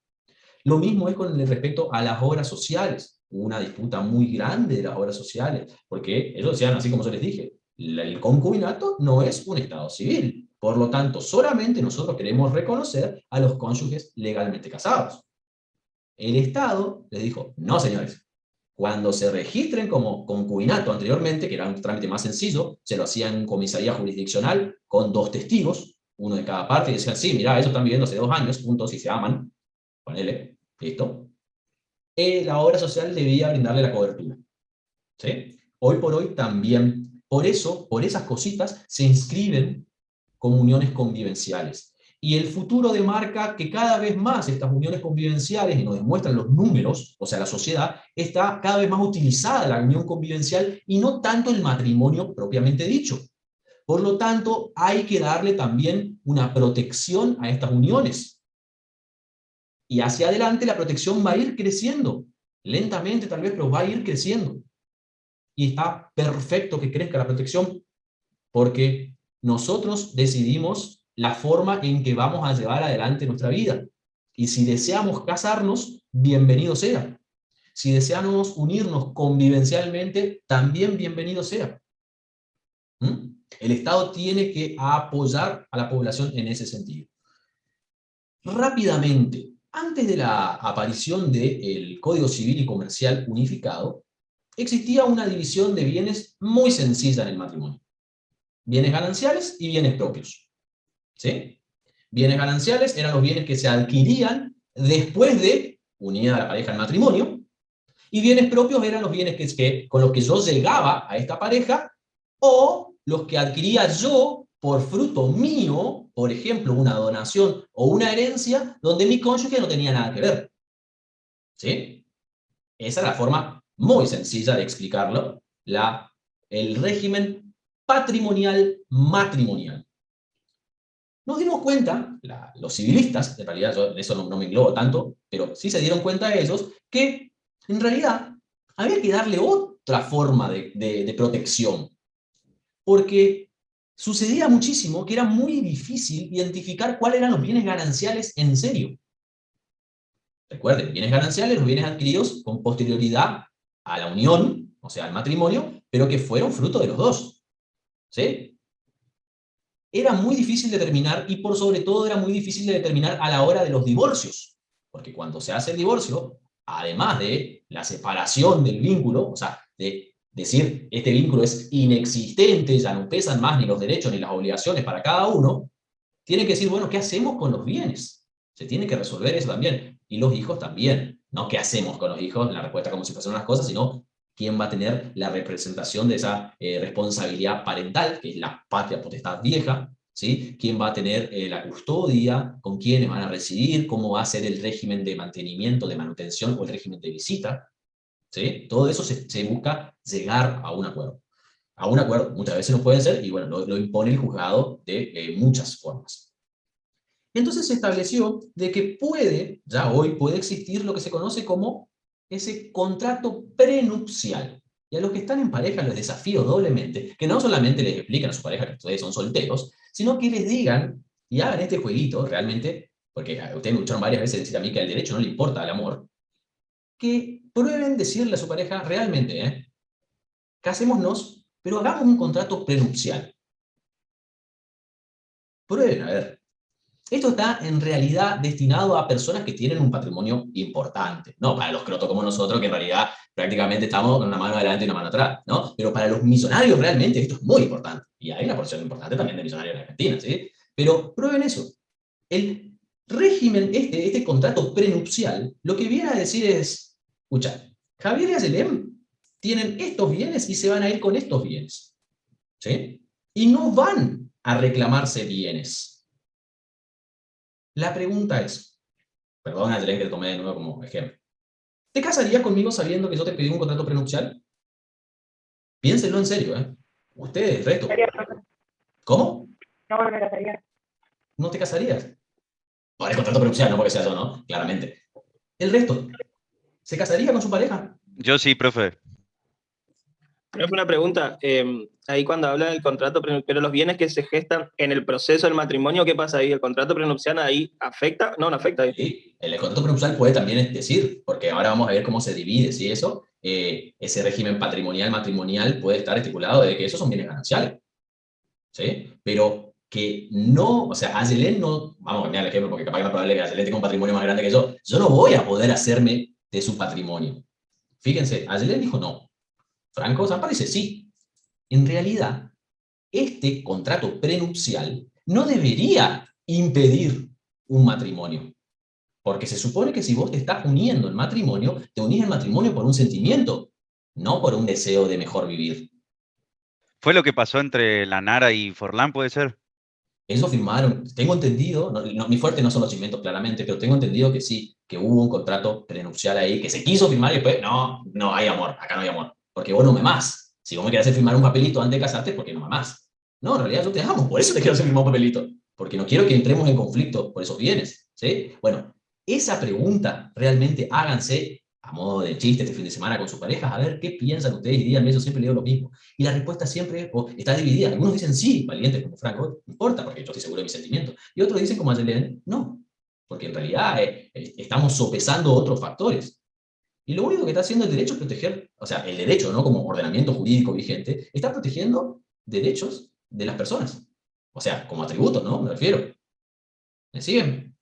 Lo mismo es con respecto a las obras sociales. Hubo una disputa muy grande de las obras sociales, porque ellos decían, así como yo les dije, el concubinato no es un estado civil. Por lo tanto, solamente nosotros queremos reconocer a los cónyuges legalmente casados. El Estado les dijo, no señores, cuando se registren como concubinato anteriormente, que era un trámite más sencillo, se lo hacían en comisaría jurisdiccional con 2 testigos, uno de cada parte, y decían, sí, mirá, ellos están viviendo hace 2 años juntos y se aman, ponele, listo. La obra social debía brindarle la cobertura. ¿Sí? Hoy por hoy también, por eso, por esas cositas, se inscriben como uniones convivenciales. Y el futuro demarca que cada vez más estas uniones convivenciales, y nos demuestran los números, o sea, la sociedad, está cada vez más utilizada la unión convivencial y no tanto el matrimonio propiamente dicho. Por lo tanto, hay que darle también una protección a estas uniones. Y hacia adelante la protección va a ir creciendo, lentamente tal vez, pero va a ir creciendo. Y está perfecto que crezca la protección, porque nosotros decidimos la forma en que vamos a llevar adelante nuestra vida. Y si deseamos casarnos, bienvenido sea. Si deseamos unirnos convivencialmente, también bienvenido sea. El Estado tiene que apoyar a la población en ese sentido. Rápidamente, antes de la aparición del Código Civil y Comercial unificado, existía una división de bienes muy sencilla en el matrimonio. Bienes gananciales y bienes propios. ¿Sí? Bienes gananciales eran los bienes que se adquirían después de unida a la pareja en matrimonio, y bienes propios eran los bienes con los que yo llegaba a esta pareja, o los que adquiría yo por fruto mío, por ejemplo, una donación o una herencia, donde mi cónyuge no tenía nada que ver. ¿Sí? Esa es la forma muy sencilla de explicarlo, el régimen patrimonial matrimonial. Nos dimos cuenta, los civilistas, en realidad yo en eso no me englobo tanto, pero sí se dieron cuenta ellos, que en realidad había que darle otra forma de protección, porque sucedía muchísimo que era muy difícil identificar cuáles eran los bienes gananciales en serio. Recuerden, bienes gananciales, los bienes adquiridos con posterioridad a la unión, o sea, al matrimonio, pero que fueron fruto de los dos. ¿Sí? Era muy difícil determinar, y por sobre todo era muy difícil de determinar a la hora de los divorcios, porque cuando se hace el divorcio, además de la separación del vínculo, o sea, de decir, este vínculo es inexistente, ya no pesan más ni los derechos ni las obligaciones para cada uno, tiene que decir, bueno, ¿qué hacemos con los bienes? Se tiene que resolver eso también, y los hijos también. No qué hacemos con los hijos, la respuesta como si fuesen unas cosas, sino quién va a tener la representación de esa responsabilidad parental, que es la patria potestad vieja, ¿sí? Quién va a tener la custodia, con quiénes van a residir, cómo va a ser el régimen de mantenimiento, de manutención o el régimen de visita. ¿Sí? Todo eso se busca llegar a un acuerdo. a un acuerdo. Muchas veces no pueden ser, y bueno, lo impone el juzgado de muchas formas. Entonces se estableció de que ya hoy puede existir lo que se conoce como ese contrato prenupcial. Y a los que están en pareja les desafío doblemente, que no solamente les explican a su pareja que ustedes son solteros, sino que les digan y hagan este jueguito realmente, porque ustedes me escucharon varias veces decir a mí que al derecho no le importa al amor, que prueben decirle a su pareja realmente, casémonos, pero hagamos un contrato prenupcial. Prueben, a ver. Esto está en realidad destinado a personas que tienen un patrimonio importante, no para los crotos como nosotros, que en realidad prácticamente estamos con una mano adelante y una mano atrás, ¿no? Pero para los millonarios realmente esto es muy importante. Y hay una porción importante también de millonarios en Argentina, ¿sí? Pero prueben eso. El régimen, este contrato prenupcial, lo que viene a decir es, escucha, Javier y Ayelén tienen estos bienes y se van a ir con estos bienes, ¿sí? Y no van a reclamarse bienes. La pregunta es, perdón Ayelén que te tomé de nuevo como ejemplo, ¿te casarías conmigo sabiendo que yo te pedí un contrato prenupcial? Piénsenlo en serio, ¿eh? Ustedes, el resto. ¿Cómo? No me casaría. ¿No te casarías? Por el contrato prenupcial, no porque sea yo, ¿no? Claramente. El resto, ¿se casaría con su pareja? Yo sí, profe. Profe, una pregunta. Ahí cuando habla del contrato prenupcial, pero los bienes que se gestan en el proceso del matrimonio, ¿qué pasa ahí? ¿El contrato prenupcial ahí afecta? No, no afecta ahí. Sí, el contrato prenupcial puede también decir, porque ahora vamos a ver cómo se divide, ¿sí? Eso, ese régimen patrimonial, matrimonial puede estar estipulado de que esos son bienes gananciales, ¿sí? Pero que no, o sea, Ayelén no, vamos a cambiar el ejemplo porque capaz que es más probable que Ayelén tenga un patrimonio más grande que yo no voy a poder hacerme de su patrimonio. Fíjense, Ayelén dijo no, Franco Zampa dice sí. En realidad, este contrato prenupcial no debería impedir un matrimonio. Porque se supone que si vos te estás uniendo en matrimonio, te unís en matrimonio por un sentimiento, no por un deseo de mejor vivir. ¿Fue lo que pasó entre la Nara y Forlán, puede ser? Eso firmaron, tengo entendido, mi fuerte no son los cimientos claramente, pero tengo entendido que sí, que hubo un contrato prenupcial ahí, que se quiso firmar y después, no hay amor, acá no hay amor, porque vos no me amás. Si vos me querés hacer firmar un papelito antes de casarte, es porque no me amás. No, en realidad yo te amo, por eso te quiero hacer firmar un papelito, porque no quiero que entremos en conflicto por esos bienes, ¿sí? Bueno, esa pregunta realmente háganse a modo de chiste este fin de semana con sus parejas, a ver qué piensan ustedes y díganme, yo siempre leo lo mismo. Y la respuesta siempre está dividida. Algunos dicen sí, valientes como Franco, no importa, porque yo estoy seguro de mis sentimientos. Y otros dicen como Ayelén, no, porque en realidad estamos sopesando otros factores. Y lo único que está haciendo el derecho es proteger, o sea, el derecho, ¿no? Como ordenamiento jurídico vigente, está protegiendo derechos de las personas. O sea, como atributos, ¿no? Me refiero. ¿Me siguen?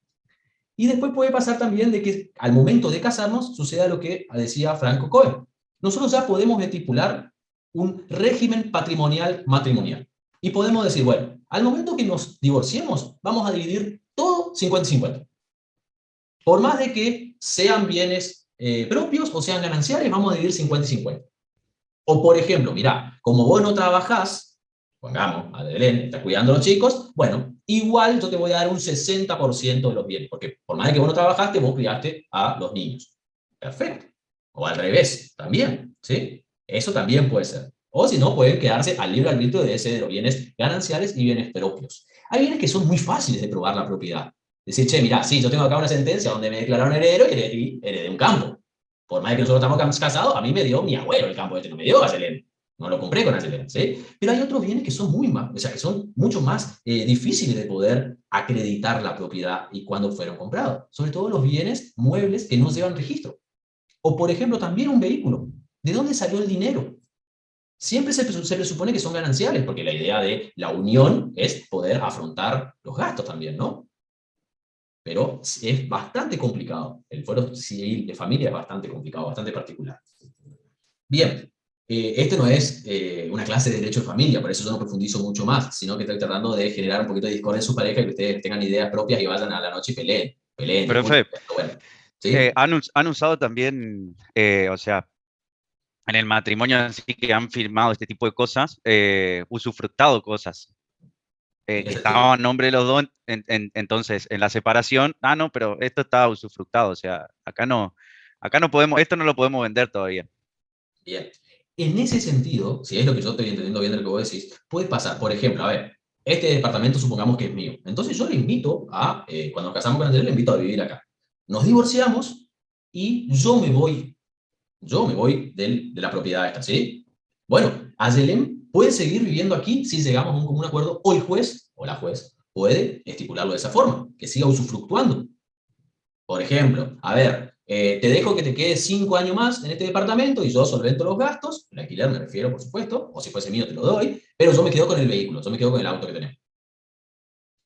Y después puede pasar también de que al momento de casarnos suceda lo que decía Franco Cohen. Nosotros ya podemos estipular un régimen patrimonial matrimonial. Y podemos decir, bueno, al momento que nos divorciemos, vamos a dividir todo 50-50. Por más de que sean bienes propios o sean gananciales, vamos a dividir 50-50. O por ejemplo, mirá, como vos no trabajás, pongamos, Adelén está cuidando a los chicos, bueno, igual yo te voy a dar un 60% de los bienes, porque por más de que vos no trabajaste, vos cuidaste a los niños. Perfecto. O al revés, también, ¿sí? Eso también puede ser. O si no, pueden quedarse al libre arbitrio de los bienes gananciales y bienes propios. Hay bienes que son muy fáciles de probar la propiedad. Decir, che, mirá, sí, yo tengo acá una sentencia donde me declararon heredero y heredé un campo. Por más de que nosotros estamos casados, a mí me dio mi abuelo el campo este, no me dio Ayelén. No lo compré con Ayelén, ¿sí? Pero hay otros bienes que son o sea, que son mucho más difíciles de poder acreditar la propiedad y cuándo fueron comprados. Sobre todo los bienes muebles que no llevan registro. O, por ejemplo, también un vehículo. ¿De dónde salió el dinero? Siempre se presupone que son gananciales, porque la idea de la unión es poder afrontar los gastos también, ¿no? Pero es bastante complicado. El fuero civil de familia es bastante complicado, bastante particular. Bien, este no es una clase de derecho de familia, por eso yo no profundizo mucho más, sino que estoy tratando de generar un poquito de discordia en su pareja y que ustedes tengan ideas propias y vayan a la noche y peleen. Profe, bueno, ¿sí? han usado también, o sea, en el matrimonio así que han firmado este tipo de cosas, usufructado cosas. Que estaban a nombre de los dos, entonces en la separación, no, pero esto está usufructado, o sea, acá no podemos, esto no lo podemos vender todavía. Bien. En ese sentido, si es lo que yo estoy entendiendo bien de lo que vos decís, puede pasar, por ejemplo, a ver, este departamento supongamos que es mío. Entonces yo le invito a, cuando nos casamos con Angelén, le invito a vivir acá. Nos divorciamos y yo me voy de la propiedad esta, ¿sí? Bueno, Angelén puede seguir viviendo aquí si llegamos a un común acuerdo, o el juez, o la juez, puede estipularlo de esa forma, que siga usufructuando. Por ejemplo, a ver, te dejo que te quedes 5 años más en este departamento y yo solvento los gastos, el alquiler me refiero, por supuesto, o si fuese mío te lo doy, pero yo me quedo con el vehículo, yo me quedo con el auto que tenemos.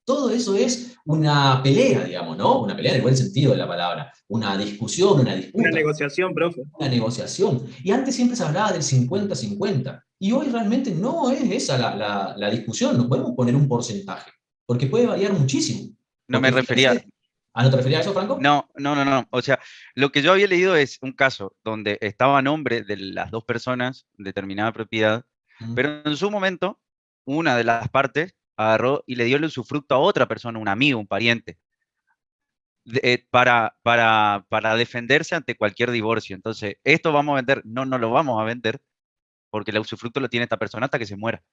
Todo eso es una pelea, digamos, ¿no? Una pelea en el buen sentido de la palabra, una discusión, una disputa. Una negociación, profe. Una negociación. Y antes siempre se hablaba del 50-50, y hoy realmente no es esa la discusión, no podemos poner un porcentaje, porque puede variar muchísimo. No me refería... ¿Ah, no te referías a eso, Franco? No. O sea, lo que yo había leído es un caso donde estaba a nombre de las dos personas determinada propiedad, pero en su momento una de las partes agarró y le dio el usufructo a otra persona, un amigo, un pariente, para defenderse ante cualquier divorcio. Entonces, esto vamos a vender, no lo vamos a vender porque el usufructo lo tiene esta persona hasta que se muera.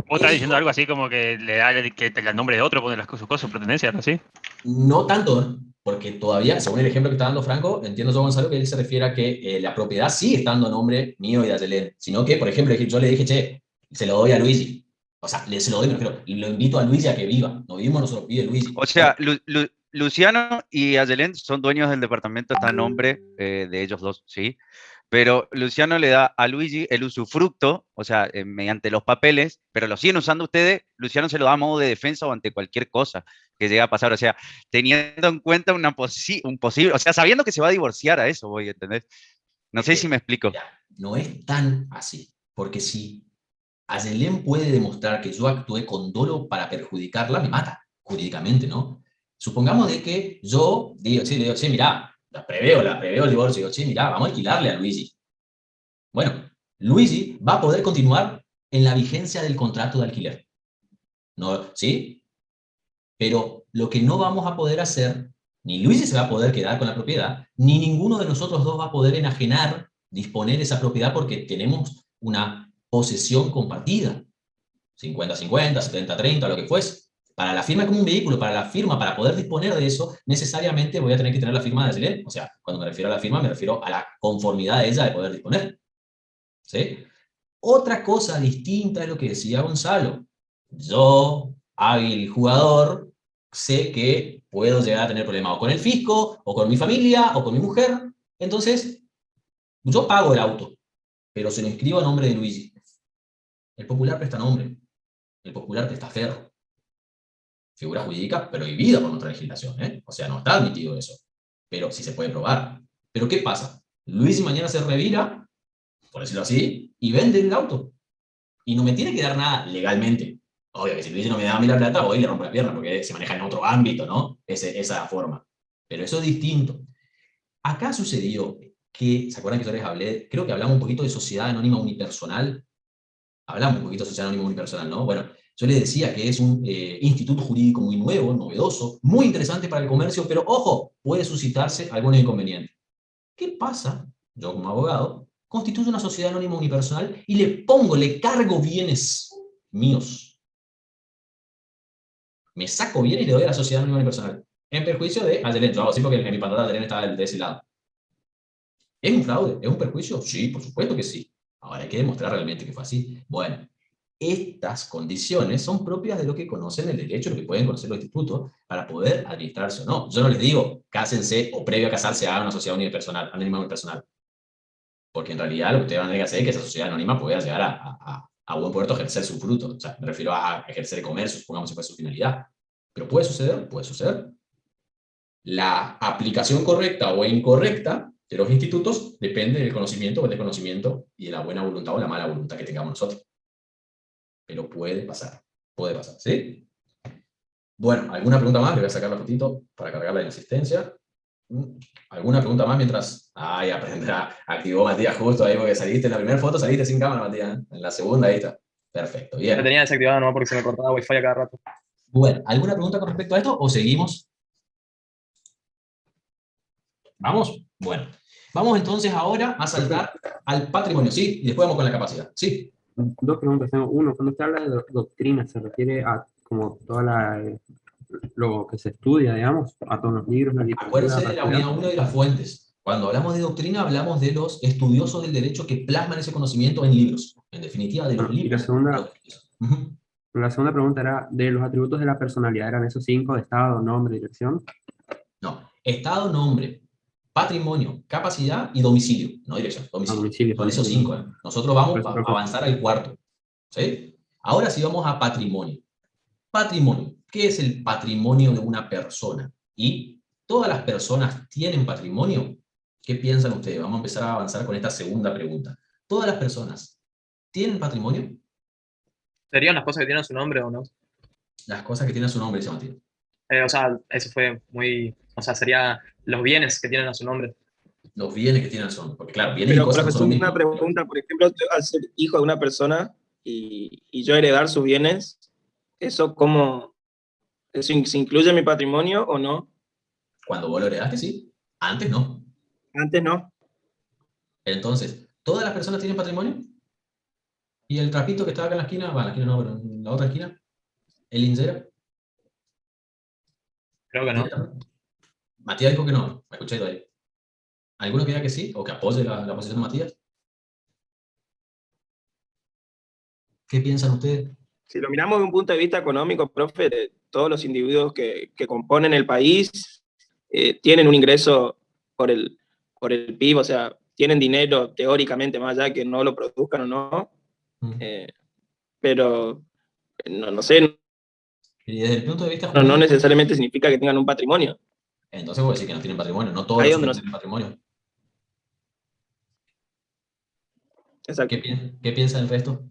¿Vos estás diciendo algo así como que le da el nombre de otro, pone sus cosas, sus pertenencias, ¿no? ¿Sí? No tanto, porque todavía, según el ejemplo que está dando Franco, entiendo yo, Gonzalo, que él se refiere a que la propiedad sigue estando a nombre mío y de Angelén, sino que, por ejemplo, yo le dije, che, se lo doy a Luigi. O sea, se lo doy, pero lo invito a Luigi a que viva. No vivimos, nosotros vive Luigi. O sea, Luciano y Angelén son dueños del departamento, está a nombre de ellos dos, ¿sí? Pero Luciano le da a Luigi el usufructo, o sea, mediante los papeles, pero lo siguen usando ustedes, Luciano se lo da a modo de defensa o ante cualquier cosa que llegue a pasar, o sea, teniendo en cuenta un posible, o sea, sabiendo que se va a divorciar, a eso voy a entender. No sé si me explico. No es tan así, porque si Angelén puede demostrar que yo actué con dolo para perjudicarla, me mata, jurídicamente, ¿no? Supongamos de que yo digo, sí, mirá, la preveo el divorcio, digo, sí, mirá, vamos a alquilarle a Luigi. Bueno, Luigi va a poder continuar en la vigencia del contrato de alquiler. ¿No? ¿Sí? Pero lo que no vamos a poder hacer, ni Luigi se va a poder quedar con la propiedad, ni ninguno de nosotros dos va a poder enajenar, disponer esa propiedad porque tenemos una posesión compartida. 50-50, 70-30, lo que fuese. Para la firma como un vehículo, para la firma, para poder disponer de eso, necesariamente voy a tener que tener la firma de Angelén. O sea, cuando me refiero a la firma, me refiero a la conformidad de ella de poder disponer. ¿Sí? Otra cosa distinta es lo que decía Gonzalo. Yo, hábil jugador, sé que puedo llegar a tener problemas o con el fisco, o con mi familia, o con mi mujer. Entonces, yo pago el auto, pero se lo inscribo a nombre de Luigi. El popular presta nombre. El popular presta ferro. Figura jurídica prohibida por nuestra legislación, ¿eh? O sea, no está admitido eso. Pero sí se puede probar. ¿Pero qué pasa? Luigi mañana se revira, por decirlo así, y vende el auto. Y no me tiene que dar nada legalmente. Obvio que si Luigi no me da a mí la plata, voy y le rompo la pierna, porque se maneja en otro ámbito, ¿no? Esa forma. Pero eso es distinto. Acá sucedió que, ¿se acuerdan que yo les hablé? Creo que hablamos un poquito de sociedad anónima unipersonal. Hablamos un poquito de sociedad anónima unipersonal, ¿no? Bueno, yo les decía que es un instituto jurídico muy nuevo, novedoso, muy interesante para el comercio, pero ojo, puede suscitarse algunos inconvenientes. ¿Qué pasa? Yo como abogado constituyo una sociedad anónima unipersonal y le cargo bienes míos. Me saco bienes y le doy a la sociedad anónima unipersonal. En perjuicio de Angelén. Yo hago así porque en mi pantalla Angelén estaba de ese lado. ¿Es un fraude? ¿Es un perjuicio? Sí, por supuesto que sí. Ahora hay que demostrar realmente que fue así. Bueno, estas condiciones son propias de lo que conocen el derecho, lo que pueden conocer los institutos, para poder administrarse o no. Yo no les digo, cásense o previo a casarse hagan una sociedad unipersonal, anónima unipersonal. Porque en realidad lo que ustedes van a tener que hacer es que esa sociedad anónima pueda llegar a buen puerto a ejercer su fruto. O sea, me refiero a ejercer comercio, supongamos si fuese su finalidad. Pero puede suceder, puede suceder. La aplicación correcta o incorrecta de los institutos depende del conocimiento o del desconocimiento y de la buena voluntad o la mala voluntad que tengamos nosotros. Pero puede pasar, ¿sí? Bueno, ¿alguna pregunta más? Le voy a sacar la fotito para cargarla en asistencia. ¿Alguna pregunta más mientras... Ay, aprenderá. Activó Matías justo ahí porque saliste en la primera foto, saliste sin cámara, Matías. En la segunda, ahí está. Perfecto, bien. La tenía desactivada nomás porque se me cortaba Wi-Fi a cada rato. Bueno, ¿alguna pregunta con respecto a esto o seguimos? ¿Vamos? Bueno. Vamos entonces ahora a saltar al patrimonio, ¿sí? Y después vamos con la capacidad, ¿sí? Dos preguntas tengo. Uno, cuando usted habla de doctrina, ¿se refiere a como lo que se estudia, digamos, a todos los libros, la literatura Acuérdense para de la estudiar? unidad 1 de las fuentes. Cuando hablamos de doctrina, hablamos de los estudiosos del derecho que plasman ese conocimiento en libros. En definitiva, de los Ah, y libros. Ujú. la segunda pregunta era, de los atributos de la personalidad, ¿eran esos 5 de estado, nombre, dirección? No, estado, nombre, patrimonio, capacidad y domicilio. No dirección, domicilio. Domicilio, Son esos domicilio. 5. Nosotros vamos Por eso a creo que- avanzar al cuarto. ¿Sí? Ahora sí vamos a patrimonio. Patrimonio. ¿Qué es el patrimonio de una persona? ¿Y todas las personas tienen patrimonio? ¿Qué piensan ustedes? Vamos a empezar a avanzar con esta segunda pregunta. ¿Todas las personas tienen patrimonio? ¿Serían las cosas que tienen su nombre o no? Las cosas que tienen su nombre, dice Matías. O sea, eso fue muy... O sea, sería los bienes que tienen a su nombre. Los bienes que tienen su nombre. Porque claro, bienes y Pero, cosas no son lo profesor, mismo. una pregunta, por ejemplo, yo, al ser hijo de una persona y yo heredar sus bienes, ¿eso cómo, eso se incluye en mi patrimonio o no? Cuando vos lo heredaste, sí. Antes no. Antes no. Entonces, ¿todas las personas tienen patrimonio? ¿Y el trapito que estaba acá en la esquina? Va, en la esquina no, pero en la otra esquina. ¿El lincero? Creo que no. Matías dijo que no. ¿Me escucháis ahí? ¿Alguno que diga que sí? ¿O que apoye la posición de Matías? ¿Qué piensan ustedes? Si lo miramos desde un punto de vista económico, profe, de todos los individuos que componen el país tienen un ingreso por el PIB, o sea, tienen dinero teóricamente, más allá que no lo produzcan o no, pero no sé, Y desde el punto de vista no jurídico, necesariamente significa que tengan un patrimonio. entonces voy a decir que no tienen patrimonio. No todos Ahí los donde sujetos tienen patrimonio. Exacto. ¿Qué piensa el resto?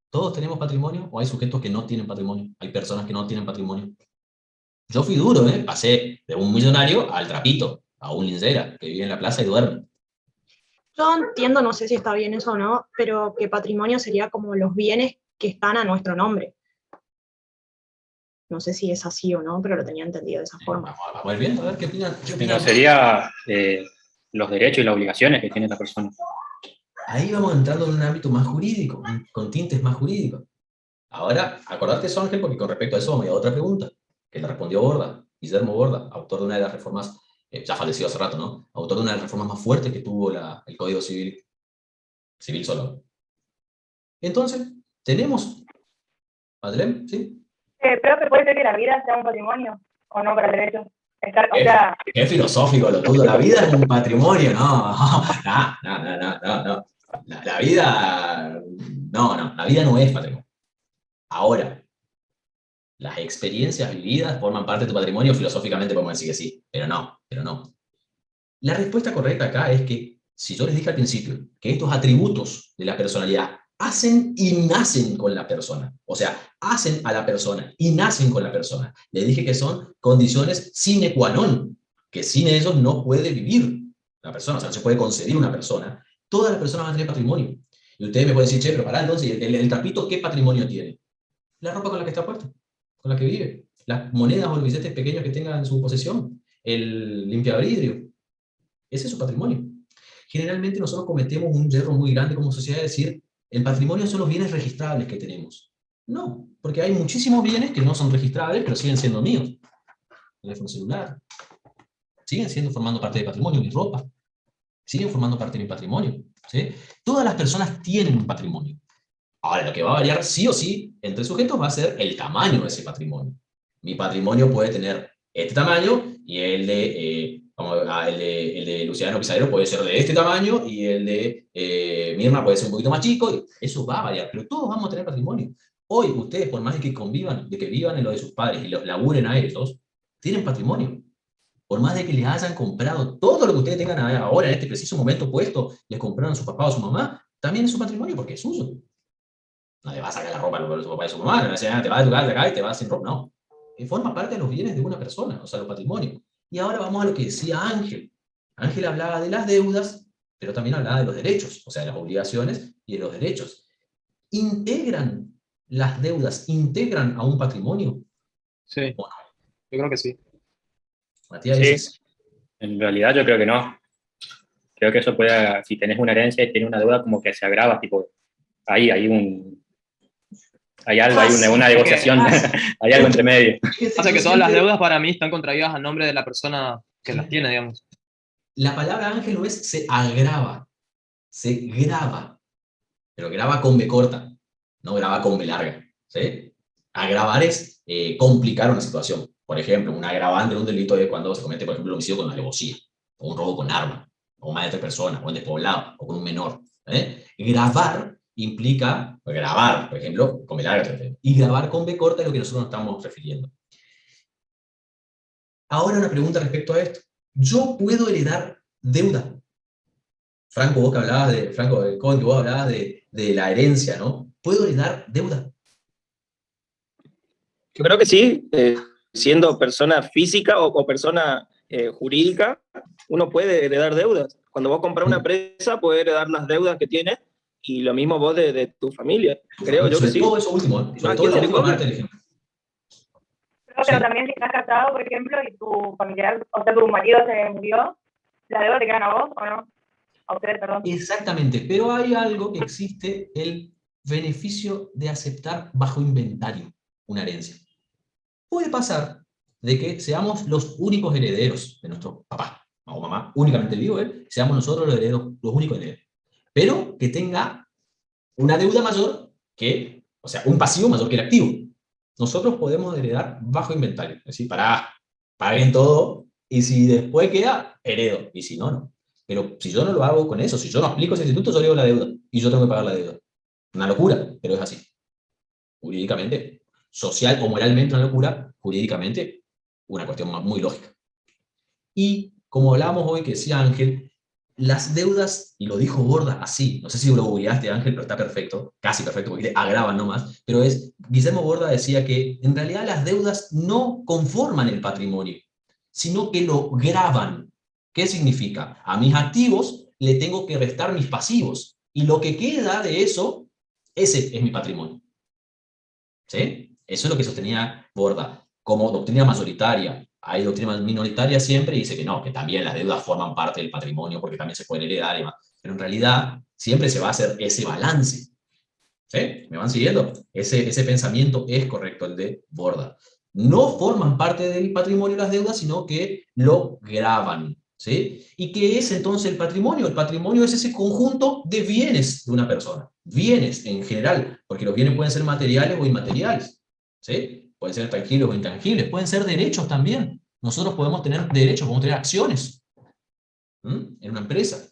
¿Todos tenemos patrimonio o hay sujetos que no tienen patrimonio? Hay personas que no tienen patrimonio. Yo fui duro, ¿eh? Pasé de un millonario al trapito, a un lincera que vive en la plaza y duerme. Yo entiendo, no sé si está bien eso o no, pero que patrimonio sería como los bienes que están a nuestro nombre. No sé si es así o no, pero lo tenía entendido de esa forma. Vamos a ir viendo, a ver qué opinan. No sería los derechos y las obligaciones que tiene la persona. Ahí vamos entrando en un ámbito más jurídico, con tintes más jurídicos. Ahora, acordate eso, Ángel, porque con respecto a eso vamos a ir a otra pregunta, que le respondió Borda, Guillermo Borda, autor de una de las reformas, ya fallecido hace rato, ¿no? Autor de una de las reformas más fuertes que tuvo el Código Civil solo. Entonces, tenemos, Madeleine, ¿sí? Creo que puede ser que la vida sea un patrimonio, o no para el derecho. O sea, Qué filosófico lo tuyo, la vida es un patrimonio, no, no. La vida, la vida no es patrimonio. Ahora, las experiencias vividas forman parte de tu patrimonio, filosóficamente podemos decir que sí, pero no. La respuesta correcta acá es que, si yo les dije al principio, que estos atributos de la personalidad hacen y nacen con la persona, o sea, hacen a la persona y nacen con la persona, les dije que son condiciones sine qua non, que sin ellos no puede vivir la persona, o sea, no se puede concebir una persona, todas las personas van a tener patrimonio. Y ustedes me pueden decir, che, pero pará, entonces, el trapito, ¿qué patrimonio tiene? La ropa con la que está puesta, con la que vive, las monedas o los billetes pequeños que tenga en su posesión, el limpiavidrio. Ese es su patrimonio. Generalmente nosotros cometemos un error muy grande como sociedad de decir, el patrimonio son los bienes registrables que tenemos. No, porque hay muchísimos bienes que no son registrables, pero siguen siendo míos. El teléfono celular, siguen siendo formando parte del patrimonio, mi ropa, siguen formando parte de mi patrimonio. ¿Sí? Todas las personas tienen un patrimonio. Ahora, lo que va a variar sí o sí entre sujetos va a ser el tamaño de ese patrimonio. Mi patrimonio puede tener este tamaño y el de Luciano Pizarro puede ser de este tamaño y el de Mirna puede ser un poquito más chico. Eso va a variar, pero todos vamos a tener patrimonio. Hoy ustedes, por más de que convivan, de que vivan en lo de sus padres y los laburen a ellos, tienen patrimonio. Por más de que les hayan comprado todo lo que ustedes tengan ahora, en este preciso momento puesto, les compraron a su papá o a su mamá, también es su patrimonio porque es suyo. No le vas a sacar la ropa a su papá y a su mamá, no le vas a decir, te vas de tu casa de acá y te vas sin ropa, no. Forma parte de los bienes de una persona, o sea, los patrimonios. Y ahora vamos a lo que decía Ángel. Ángel hablaba de las deudas, pero también hablaba de los derechos, o sea, de las obligaciones y de los derechos. ¿Integran las deudas, integran a un patrimonio? Sí, ¿O no? yo creo que sí. Matías, Sí. dices, En realidad yo creo que no. creo que eso puede, si tenés una herencia y tienes una deuda, como que se agrava, tipo, ahí hay algo, hay una negociación, hay algo entre medio. Pasa que todas las deudas para mí están contraídas a nombre de la persona que las tiene, digamos. La palabra Ángel no es se agrava, se graba, pero graba con B corta, no graba con B larga, ¿sí? Agravar es complicar una situación. Por ejemplo, un agravante de un delito es cuando se comete, por ejemplo, un homicidio con alevosía, o un robo con arma, o más de 3 personas, o en despoblado, o con un menor. Grabar implica, grabar, por ejemplo, con B larga, y grabar con B corta es lo que nosotros nos estamos refiriendo. Ahora una pregunta respecto a esto. ¿Yo puedo heredar deuda? Franco, vos que hablabas de, Franco, que vos hablabas de la herencia, ¿no? ¿Puedo heredar deuda? Yo creo que sí, siendo persona física o persona jurídica, uno puede heredar deudas. Cuando vos compras una empresa, puedes heredar las deudas que tienes, y lo mismo vos de tu familia. Creo yo que sí. Sobre todo eso último, sobre todo la última parte del ejemplo. Pero también si estás casado, por ejemplo, y tu familiar, o sea, tu marido se murió, ¿la deuda te quedan a vos o no? A ustedes, perdón. Exactamente, pero hay algo que existe, el beneficio de aceptar bajo inventario una herencia. Puede pasar de que seamos los únicos herederos de nuestro papá o mamá, únicamente vivo, seamos nosotros los herederos, los únicos herederos, pero que tenga una deuda mayor que, o sea, un pasivo mayor que el activo. Nosotros podemos heredar bajo inventario, es decir, paguen todo, y si después queda, heredo, y si no, no. Pero si yo no lo hago con eso, si yo no aplico ese instituto, yo hereo la deuda, y yo tengo que pagar la deuda. Una locura, pero es así. Jurídicamente, social o moralmente una locura, jurídicamente una cuestión muy lógica. Y como hablábamos hoy, que decía Ángel, las deudas, y lo dijo Borda así, no sé si lo googleaste, Ángel, pero está perfecto, casi perfecto, porque agravan nomás, pero Guillermo Borda decía que en realidad las deudas no conforman el patrimonio, sino que lo gravan. ¿Qué significa? A mis activos le tengo que restar mis pasivos, y lo que queda de eso, ese es mi patrimonio. ¿Sí? Eso es lo que sostenía Borda. Como doctrina mayoritaria, hay doctrina minoritaria siempre, y dice que no, que también las deudas forman parte del patrimonio porque también se pueden heredar y demás. Pero en realidad siempre se va a hacer ese balance. ¿Sí? ¿Me van siguiendo? Ese pensamiento es correcto, el de Borda. No forman parte del patrimonio las deudas, sino que lo gravan. ¿Sí? ¿Y qué es entonces el patrimonio? El patrimonio es ese conjunto de bienes de una persona. Bienes en general, porque los bienes pueden ser materiales o inmateriales. ¿Sí? Pueden ser tangibles o intangibles, pueden ser derechos también. Nosotros podemos tener derechos, podemos tener acciones en una empresa.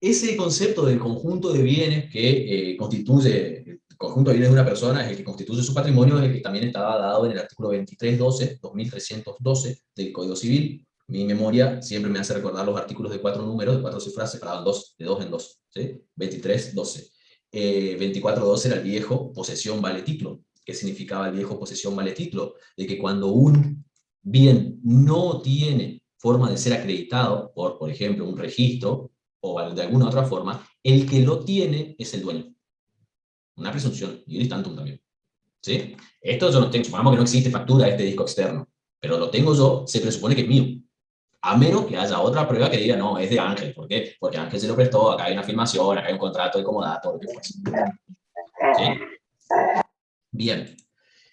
Ese concepto del conjunto de bienes que constituye, el conjunto de bienes de una persona es el que constituye su patrimonio, es el que también estaba dado en el artículo 2312 del Código Civil. Mi memoria siempre me hace recordar los artículos de 4 números, de 4 cifras separados de dos en dos. ¿Sí? 2312. 2412 era el viejo posesión vale título. ¿Qué significaba el viejo posesión vale título? De que cuando un bien no tiene forma de ser acreditado por ejemplo, un registro, o de alguna otra forma, el que lo tiene es el dueño. Una presunción, iuris tantum también. ¿Sí? Esto yo no tengo, supongamos que no existe factura de este disco externo, pero lo tengo yo, se presupone que es mío. A menos que haya otra prueba que diga, no, es de Ángel. ¿Por qué? Porque Ángel se lo prestó, acá hay una filmación, acá hay un contrato de comodato, lo que fuese. ¿Sí? Bien,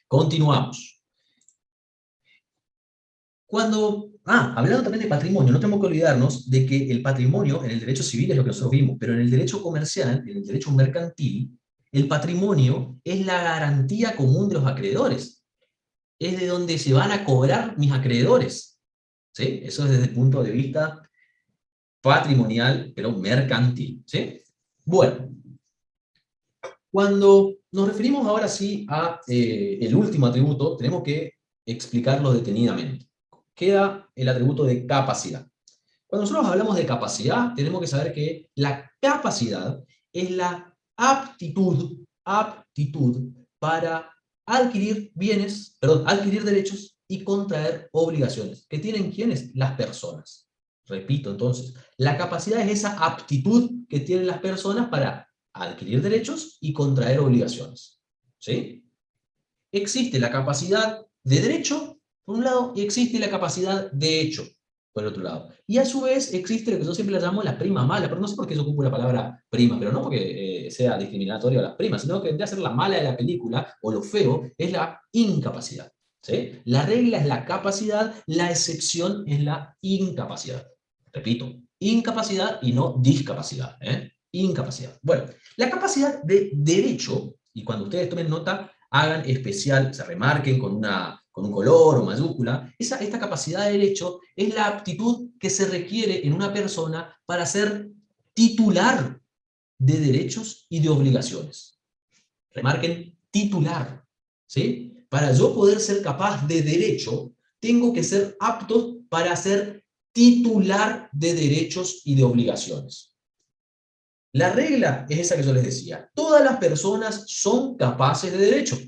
continuamos. Hablando también de patrimonio, no tenemos que olvidarnos de que el patrimonio en el derecho civil es lo que nosotros vimos, pero en el derecho comercial, en el derecho mercantil, el patrimonio es la garantía común de los acreedores. Es de donde se van a cobrar mis acreedores. ¿Sí? Eso es desde el punto de vista patrimonial, pero mercantil. ¿Sí? Bueno, cuando nos referimos ahora sí a el último atributo, tenemos que explicarlo detenidamente. Queda el atributo de capacidad. Cuando nosotros hablamos de capacidad, tenemos que saber que la capacidad es la aptitud para adquirir adquirir derechos y contraer obligaciones. ¿Que tienen quiénes? Las personas. Repito entonces, la capacidad es esa aptitud que tienen las personas para adquirir derechos y contraer obligaciones. ¿Sí? Existe la capacidad de derecho, por un lado, y existe la capacidad de hecho. por el otro lado. Y a su vez existe lo que yo siempre le llamo la prima mala, pero no sé por qué yo ocupo la palabra prima, pero no porque sea discriminatorio a las primas, sino que vendría a ser la mala de la película, o lo feo, es la incapacidad. ¿Sí? La regla es la capacidad, la excepción es la incapacidad. Repito, incapacidad y no discapacidad. Incapacidad. Bueno, la capacidad de derecho, y cuando ustedes tomen nota, hagan especial, se remarquen con un color o mayúscula, esta capacidad de derecho es la aptitud que se requiere en una persona para ser titular de derechos y de obligaciones. Remarquen titular, ¿sí? Para yo poder ser capaz de derecho, tengo que ser apto para ser titular de derechos y de obligaciones. La regla es esa que yo les decía. Todas las personas son capaces de derecho.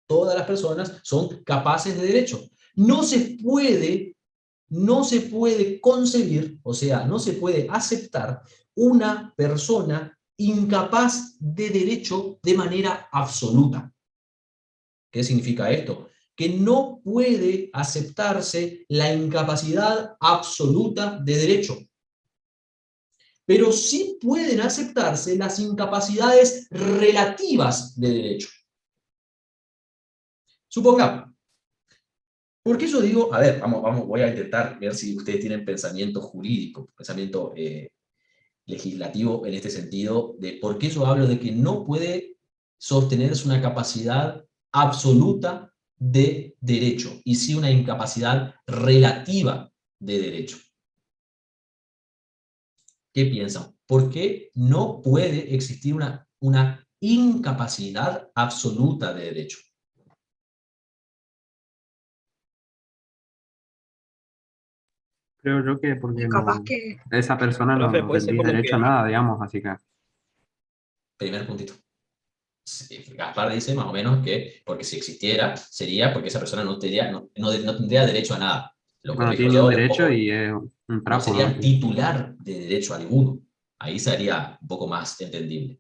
Todas las personas son capaces de derecho. No se puede concebir, o sea, no se puede aceptar una persona incapaz de derecho de manera absoluta. ¿Qué significa esto? Que no puede aceptarse la incapacidad absoluta de derecho. Pero sí pueden aceptarse las incapacidades relativas de derecho. Supongamos, ¿por qué yo digo? A ver, voy a intentar ver si ustedes tienen pensamiento jurídico, pensamiento legislativo en este sentido, de por qué yo hablo de que no puede sostenerse una capacidad absoluta de derecho, y sí una incapacidad relativa de derecho. ¿Qué piensan? ¿Por qué no puede existir una incapacidad absoluta de derecho? Creo yo que porque Capaz no, que esa persona no, Profe, no puede ser tendría como derecho a que nada, digamos, así que Primer puntito. Gaspar dice más o menos que porque si existiera, sería porque esa persona no tendría derecho a nada. Lo no corrijo tiene ni un yo, y un derecho poco, y es un no trapo, ¿no? sería titular de derecho alguno. Ahí sería un poco más entendible.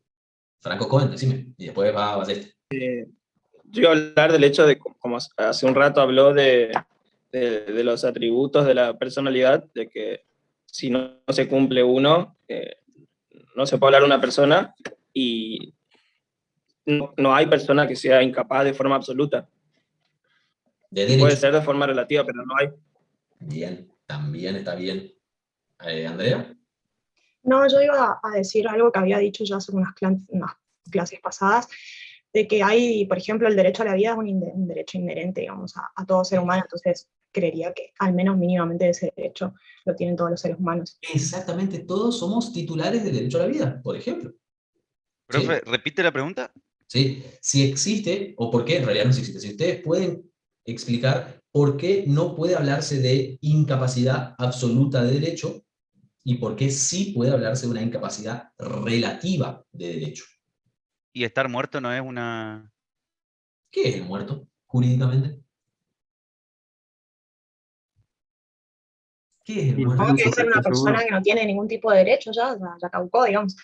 Franco Cohen, decime, y después va a Ballester. yo iba a hablar del hecho de, como hace un rato habló de los atributos de la personalidad, de que si no se cumple uno, no se puede hablar de una persona, y no hay persona que sea incapaz de forma absoluta. De Y puede derecho. ser de forma relativa, pero no hay. Bien, también está bien. ¿Andrea? no, yo iba a decir algo que había dicho ya hace unas clases pasadas, de que hay, por ejemplo, el derecho a la vida es un derecho inherente, digamos, a todo ser humano, entonces creería que al menos mínimamente ese derecho lo tienen todos los seres humanos. Exactamente, todos somos titulares del derecho a la vida, por ejemplo. Profe, ¿Sí? repite la pregunta. ¿Sí? Si existe, o por qué en realidad no existe, si ustedes pueden explicar por qué no puede hablarse de incapacidad absoluta de derecho y por qué sí puede hablarse de una incapacidad relativa de derecho. Y estar muerto no es una... ¿Qué es el muerto, jurídicamente? ¿Qué es el y no muerto? Supongo sé, que debe ser una estoy persona seguro. que no tiene ningún tipo de derecho, ya caducó, digamos.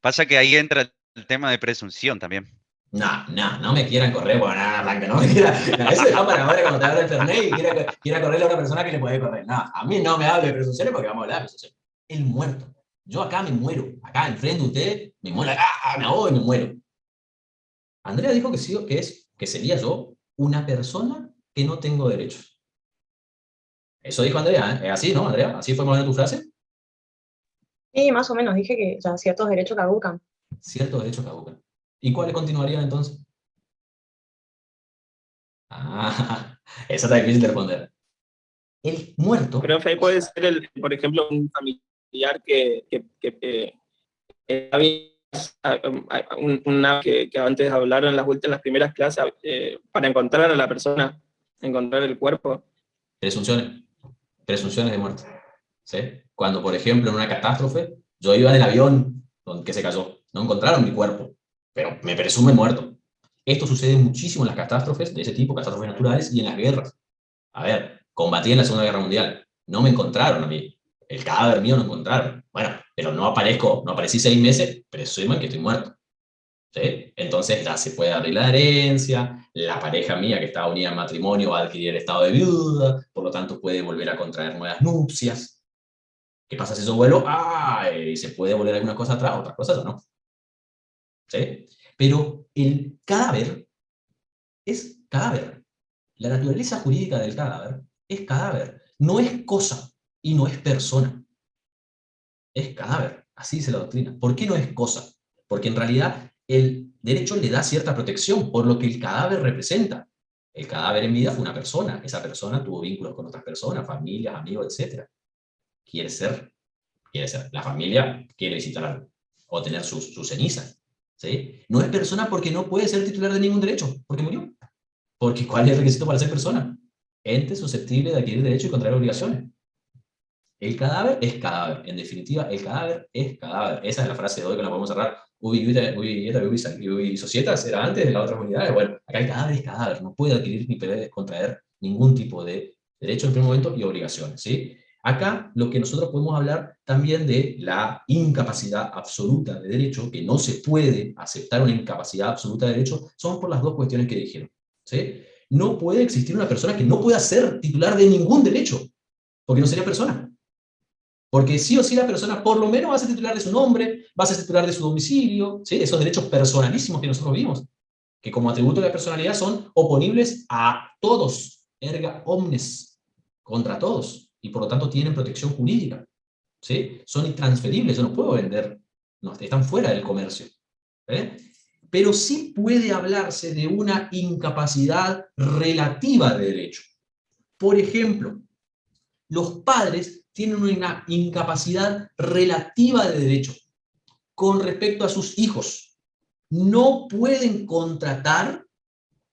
Pasa que ahí entra el tema de presunción también. No me quieran correr, bueno, nada, Blanca, no me quieran. No, eso dejá para ahora cuando te habla el Fernet y quiera correrle a una persona que le puede correr. No, a mí no me hable de presunciones porque vamos a hablar de presunciones. El muerto. Yo acá me muero. Acá enfrente de usted, me muero. Me ahogo y me muero. Andrea dijo que, sí, que sería yo una persona que no tengo derechos. Eso dijo Andrea, ¿eh? ¿Es así, no, Andrea? ¿Así fue más o menos tu frase? Y más o menos dije que ya ciertos derechos caducan. Ciertos derechos caducan. ¿Y cuáles continuarían entonces? Ah, esa está difícil de responder. El muerto. Pero ahí puede ser, por ejemplo, un familiar que había una que antes hablaron en las primeras clases, para encontrar a la persona, encontrar el cuerpo. Presunciones. Presunciones de muerte. ¿Sí? Cuando, por ejemplo, en una catástrofe, yo iba en el avión que se cayó, no encontraron mi cuerpo, pero me presumen muerto. Esto sucede muchísimo en las catástrofes de ese tipo, catástrofes naturales, y en las guerras. A ver, combatí en la Segunda Guerra Mundial, no me encontraron a mí. El cadáver mío no encontraron. Bueno, pero no aparecí 6 meses, presumen que estoy muerto. ¿Sí? Entonces ya se puede arreglar la herencia, la pareja mía que estaba unida en matrimonio va a adquirir el estado de viuda, por lo tanto puede volver a contraer nuevas nupcias. ¿Qué pasa si eso vuelo? Se puede volver alguna cosa atrás, otras cosas no. ¿Sí? Pero el cadáver es cadáver. La naturaleza jurídica del cadáver es cadáver. No es cosa y no es persona. Es cadáver. Así dice la doctrina. ¿Por qué no es cosa? Porque en realidad el derecho le da cierta protección por lo que el cadáver representa. El cadáver en vida fue una persona. Esa persona tuvo vínculos con otras personas, familias, amigos, etc. Quiere ser. La familia quiere visitar o tener sus cenizas. ¿Sí? No es persona porque no puede ser titular de ningún derecho, porque murió. Porque ¿cuál es el requisito para ser persona? Ente susceptible de adquirir derecho y contraer obligaciones. El cadáver es cadáver. En definitiva, el cadáver es cadáver. Esa es la frase de hoy que la podemos cerrar. Ubi societas era antes de las otras unidades. Bueno, acá el cadáver es cadáver. No puede adquirir ni puede contraer ningún tipo de derecho en primer momento y obligaciones. ¿Sí? Acá lo que nosotros podemos hablar también de la incapacidad absoluta de derecho, que no se puede aceptar una incapacidad absoluta de derecho, son por las dos cuestiones que dijeron. ¿Sí? No puede existir una persona que no pueda ser titular de ningún derecho, porque no sería persona. Porque sí o sí la persona por lo menos va a ser titular de su nombre, va a ser titular de su domicilio, ¿sí? Esos derechos personalísimos que nosotros vimos, que como atributo de la personalidad son oponibles a todos, erga omnes, contra todos, y por lo tanto tienen protección jurídica. ¿Sí? Son intransferibles, yo no puedo vender, no, están fuera del comercio. Pero sí puede hablarse de una incapacidad relativa de derecho. Por ejemplo, los padres tienen una incapacidad relativa de derecho con respecto a sus hijos. No pueden contratar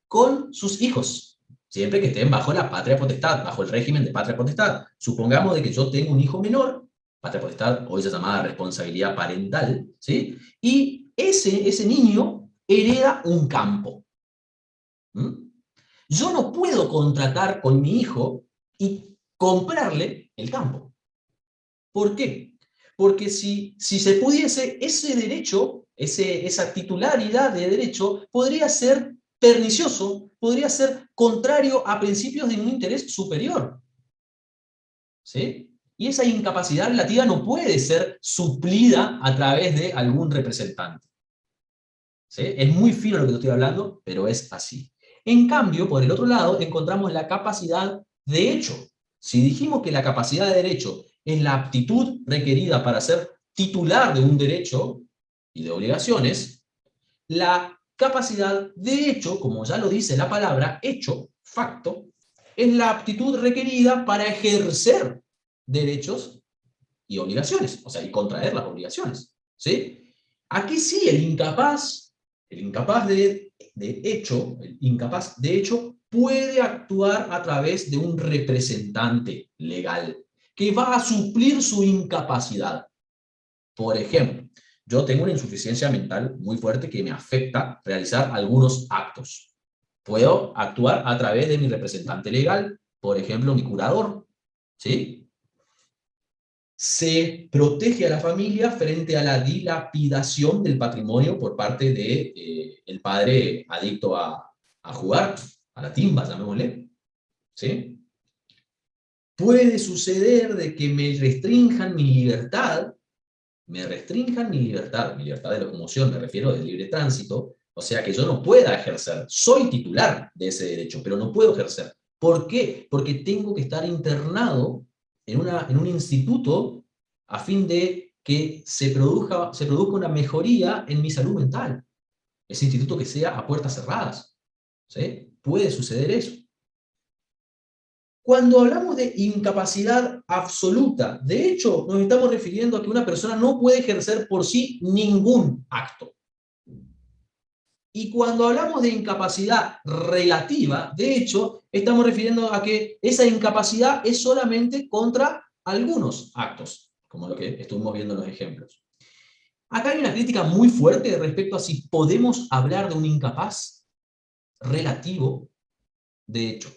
con sus hijos, siempre que estén bajo la patria potestad, bajo el régimen de patria potestad. Supongamos de que yo tengo un hijo menor, patria potestad, hoy se llama responsabilidad parental, ¿sí? Y ese niño hereda un campo. Yo no puedo contratar con mi hijo y comprarle el campo. ¿Por qué? Porque si se pudiese, ese derecho, esa titularidad de derecho, podría ser pernicioso, podría ser contrario a principios de un interés superior. ¿Sí? Y esa incapacidad relativa no puede ser suplida a través de algún representante. ¿Sí? Es muy fino lo que te estoy hablando, pero es así. En cambio, por el otro lado, encontramos la capacidad de hecho. Si dijimos que la capacidad de derecho es la aptitud requerida para ser titular de un derecho y de obligaciones, la capacidad de hecho, como ya lo dice la palabra, hecho, facto, es la aptitud requerida para ejercer derechos y obligaciones, o sea, y contraer las obligaciones. ¿Sí? Aquí sí, el incapaz de hecho, puede actuar a través de un representante legal que va a suplir su incapacidad. Por ejemplo, yo tengo una insuficiencia mental muy fuerte que me afecta realizar algunos actos. Puedo actuar a través de mi representante legal, por ejemplo, mi curador, ¿sí? Se protege a la familia frente a la dilapidación del patrimonio por parte de el padre adicto a jugar, a la timba, llamémosle. ¿Sí? Puede suceder de que me restrinjan mi libertad de locomoción, me refiero del libre tránsito, o sea que yo no pueda ejercer, soy titular de ese derecho, pero no puedo ejercer. ¿Por qué? Porque tengo que estar internado en un instituto a fin de que se produzca una mejoría en mi salud mental. Ese instituto que sea a puertas cerradas. ¿Sí? Puede suceder eso. Cuando hablamos de incapacidad absoluta, de hecho, nos estamos refiriendo a que una persona no puede ejercer por sí ningún acto. Y cuando hablamos de incapacidad relativa, de hecho, estamos refiriendo a que esa incapacidad es solamente contra algunos actos, como lo que estuvimos viendo en los ejemplos. Acá hay una crítica muy fuerte respecto a si podemos hablar de un incapaz relativo de hecho.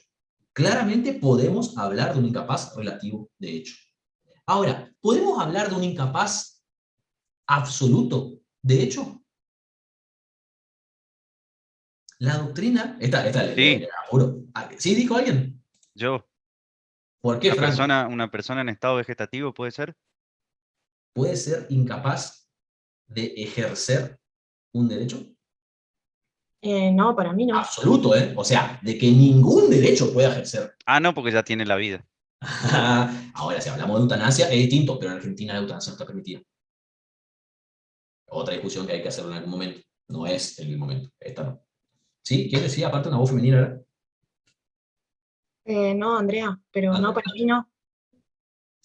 Claramente podemos hablar de un incapaz relativo de hecho. Ahora, ¿podemos hablar de un incapaz absoluto de hecho? La doctrina, Sí. apuro. ¿Sí dijo alguien? Yo, ¿Por qué, Franco? una persona en estado vegetativo, ¿puede ser? ¿Puede ser incapaz de ejercer un derecho? No, para mí no. Absoluto, ¿eh? O sea, de que ningún derecho pueda ejercer. Ah, no, porque ya tiene la vida. Ahora, si hablamos de eutanasia, es distinto, pero en Argentina la eutanasia no está permitida. Otra discusión que hay que hacer en algún momento. No es el momento. Esta no. ¿Sí? ¿Quién decía? Aparte una voz femenina, ¿verdad? No, Andrea, pero no, Andrea. para mí no.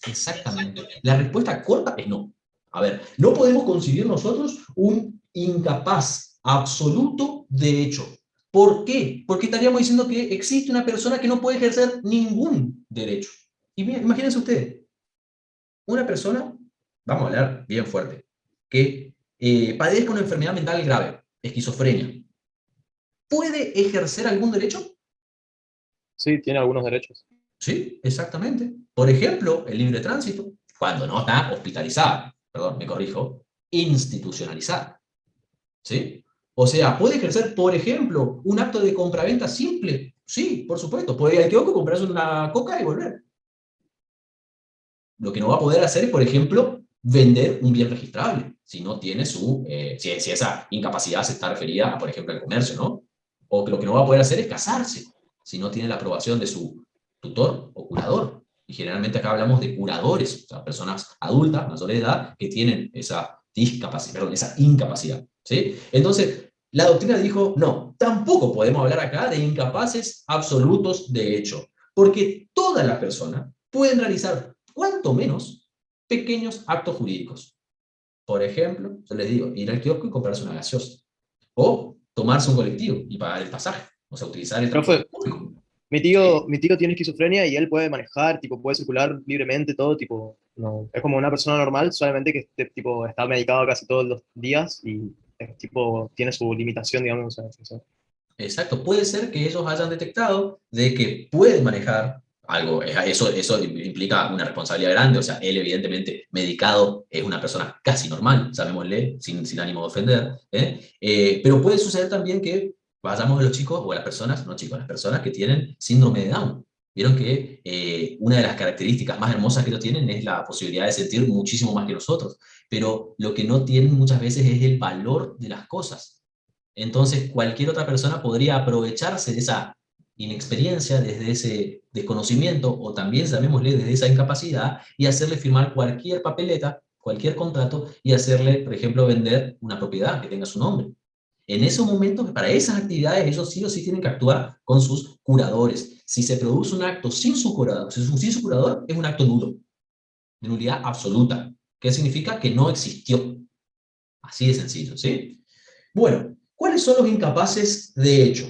Exactamente. La respuesta corta es no. A ver, no podemos concebir nosotros un incapaz absoluto de hecho. ¿Por qué? Porque estaríamos diciendo que existe una persona que no puede ejercer ningún derecho. Y bien, imagínense ustedes, una persona, vamos a hablar bien fuerte, que padezca una enfermedad mental grave, esquizofrenia, ¿puede ejercer algún derecho? Sí, tiene algunos derechos. Sí, exactamente. Por ejemplo, el libre tránsito, cuando no está hospitalizada, perdón, me corrijo, institucionalizada. ¿Sí? O sea, ¿puede ejercer, por ejemplo, un acto de compraventa simple? Sí, por supuesto. Puede ir al kiosco, comprarse una coca y volver. Lo que no va a poder hacer es, por ejemplo, vender un bien registrable, si no tiene si esa incapacidad se está referida a, por ejemplo, al comercio, ¿no? O que lo que no va a poder hacer es casarse, si no tiene la aprobación de su tutor o curador. Y generalmente acá hablamos de curadores, o sea, personas adultas, mayores de edad, que tienen esa discapacidad, perdón, esa incapacidad, ¿sí? Entonces, la doctrina dijo, no, tampoco podemos hablar acá de incapaces absolutos de hecho, porque todas las personas pueden realizar cuanto menos pequeños actos jurídicos. Por ejemplo, yo les digo, ir al kiosco y comprarse una gaseosa. O tomarse un colectivo y pagar el pasaje. O sea, utilizar el transporte Profe, público. mi ¿Sí? tío tiene esquizofrenia y él puede manejar, tipo, puede circular libremente, todo, tipo, no, es como una persona normal, solamente que tipo, está medicado casi todos los días y tipo, tiene su limitación, digamos. O sea. Exacto. Puede ser que ellos hayan detectado de que pueden manejar algo. Eso implica una responsabilidad grande. O sea, él evidentemente medicado es una persona casi normal, llamémosle, sin ánimo de ofender. Pero puede suceder también que vayamos a los chicos o a las personas, no chicos, a las personas que tienen síndrome de Down. Vieron que una de las características más hermosas que ellos tienen es la posibilidad de sentir muchísimo más que nosotros, pero lo que no tienen muchas veces es el valor de las cosas. Entonces, cualquier otra persona podría aprovecharse de esa inexperiencia, desde ese desconocimiento, o también, llamémosle, desde esa incapacidad, y hacerle firmar cualquier papeleta, cualquier contrato, y hacerle, por ejemplo, vender una propiedad que tenga su nombre. En esos momentos, para esas actividades, ellos sí o sí tienen que actuar con sus curadores. Si se produce un acto sin su curador, es un acto nulo, de nulidad absoluta. ¿Qué significa? Que no existió. Así de sencillo, ¿sí? Bueno, ¿cuáles son los incapaces de hecho?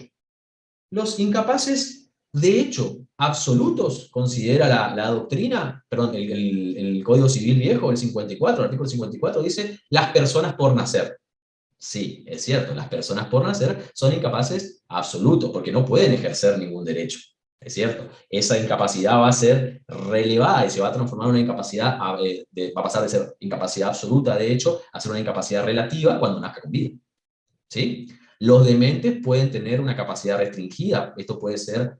Los incapaces de hecho absolutos, considera la doctrina, perdón, el Código Civil Viejo, el 54, el artículo 54, dice las personas por nacer. Sí, es cierto, las personas por nacer son incapaces absolutos, porque no pueden ejercer ningún derecho. Es cierto, esa incapacidad va a ser relevada y se va a transformar en una incapacidad, va a pasar de ser incapacidad absoluta, de hecho, a ser una incapacidad relativa cuando nazca con vida. ¿Sí? Los dementes pueden tener una capacidad restringida, esto puede ser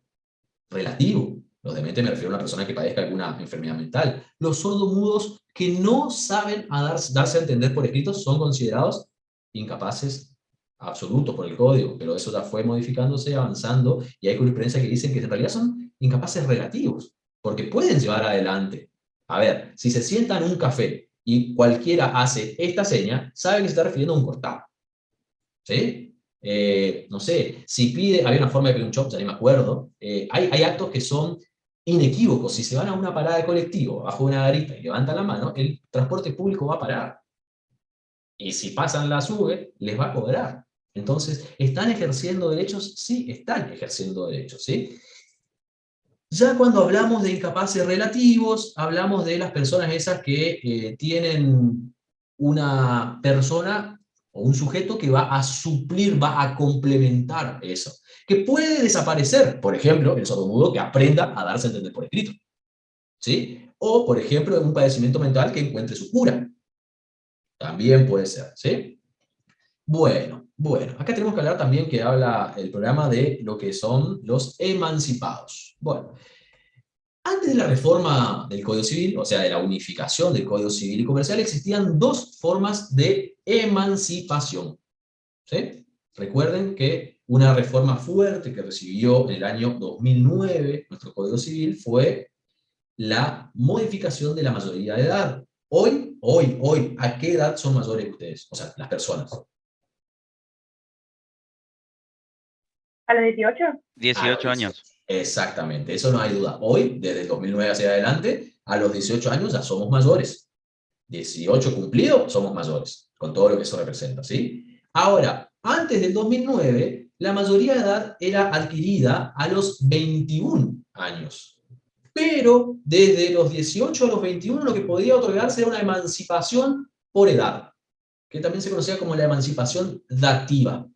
relativo. Los dementes me refiero a una persona que padezca alguna enfermedad mental. Los sordomudos que no saben darse a entender por escrito son considerados incapaces absolutos por el código, pero eso ya fue modificándose, avanzando, y hay jurisprudencia que dicen que en realidad son incapaces relativos, porque pueden llevar adelante. A ver, si se sientan en un café y cualquiera hace esta seña, sabe que se está refiriendo a un cortado. ¿Sí? No sé, si pide, había una forma de pedir un chop, ya ni me acuerdo, hay actos que son inequívocos. Si se van a una parada de colectivo, bajo una garita y levantan la mano, el transporte público va a parar. Y si pasan la sube, les va a cobrar. Entonces, ¿están ejerciendo derechos? Sí, están ejerciendo derechos, ¿sí? Ya cuando hablamos de incapaces relativos, hablamos de las personas esas que tienen una persona o un sujeto que va a suplir, va a complementar eso, que puede desaparecer, por ejemplo, el sordomudo que aprenda a darse a entender por escrito, ¿sí? O, por ejemplo, un padecimiento mental que encuentre su cura, también puede ser, ¿sí? Bueno, Bueno, acá tenemos que hablar también que habla el programa de lo que son los emancipados. Bueno, antes de la reforma del Código Civil, o sea, de la unificación del Código Civil y Comercial, existían dos formas de emancipación. ¿Sí? Recuerden que una reforma fuerte que recibió en el año 2009 nuestro Código Civil fue la modificación de la mayoría de edad. Hoy, ¿a qué edad son mayores ustedes? O sea, las personas. ¿A los 18? 18 años. Exactamente, eso no hay duda. Hoy, desde el 2009 hacia adelante, a los 18 años ya somos mayores. 18 cumplido, somos mayores, con todo lo que eso representa, ¿sí? Ahora, antes del 2009, la mayoría de edad era adquirida a los 21 años. Pero desde los 18 a los 21 lo que podía otorgarse era una emancipación por edad, que también se conocía como la emancipación dativa,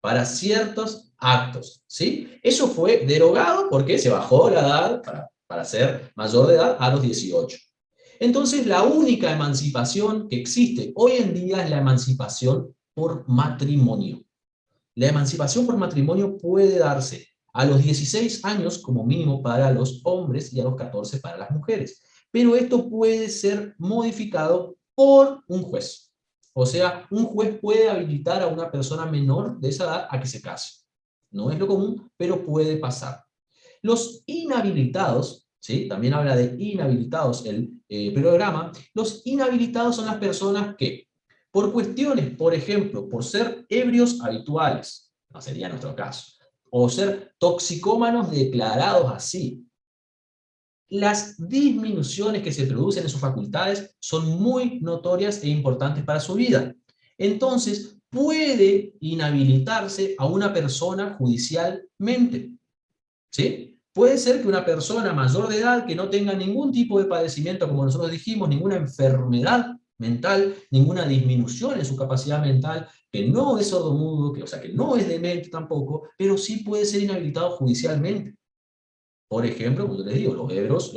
para ciertos actos, ¿sí? Eso fue derogado porque se bajó la edad para ser mayor de edad a los 18. Entonces, la única emancipación que existe hoy en día es la emancipación por matrimonio. La emancipación por matrimonio puede darse a los 16 años como mínimo para los hombres y a los 14 para las mujeres. Pero esto puede ser modificado por un juez. O sea, un juez puede habilitar a una persona menor de esa edad a que se case. No es lo común, pero puede pasar. Los inhabilitados, ¿sí? También habla de inhabilitados el programa. Los inhabilitados son las personas que, por cuestiones, por ejemplo, por ser ebrios habituales, no sería nuestro caso, o ser toxicómanos declarados así, las disminuciones que se producen en sus facultades son muy notorias e importantes para su vida. Entonces, puede inhabilitarse a una persona judicialmente. ¿Sí? Puede ser que una persona mayor de edad que no tenga ningún tipo de padecimiento, como nosotros dijimos, ninguna enfermedad mental, ninguna disminución en su capacidad mental, que no es sordomudo, o sea, que no es demente tampoco, pero sí puede ser inhabilitado judicialmente. Por ejemplo, como yo les digo, los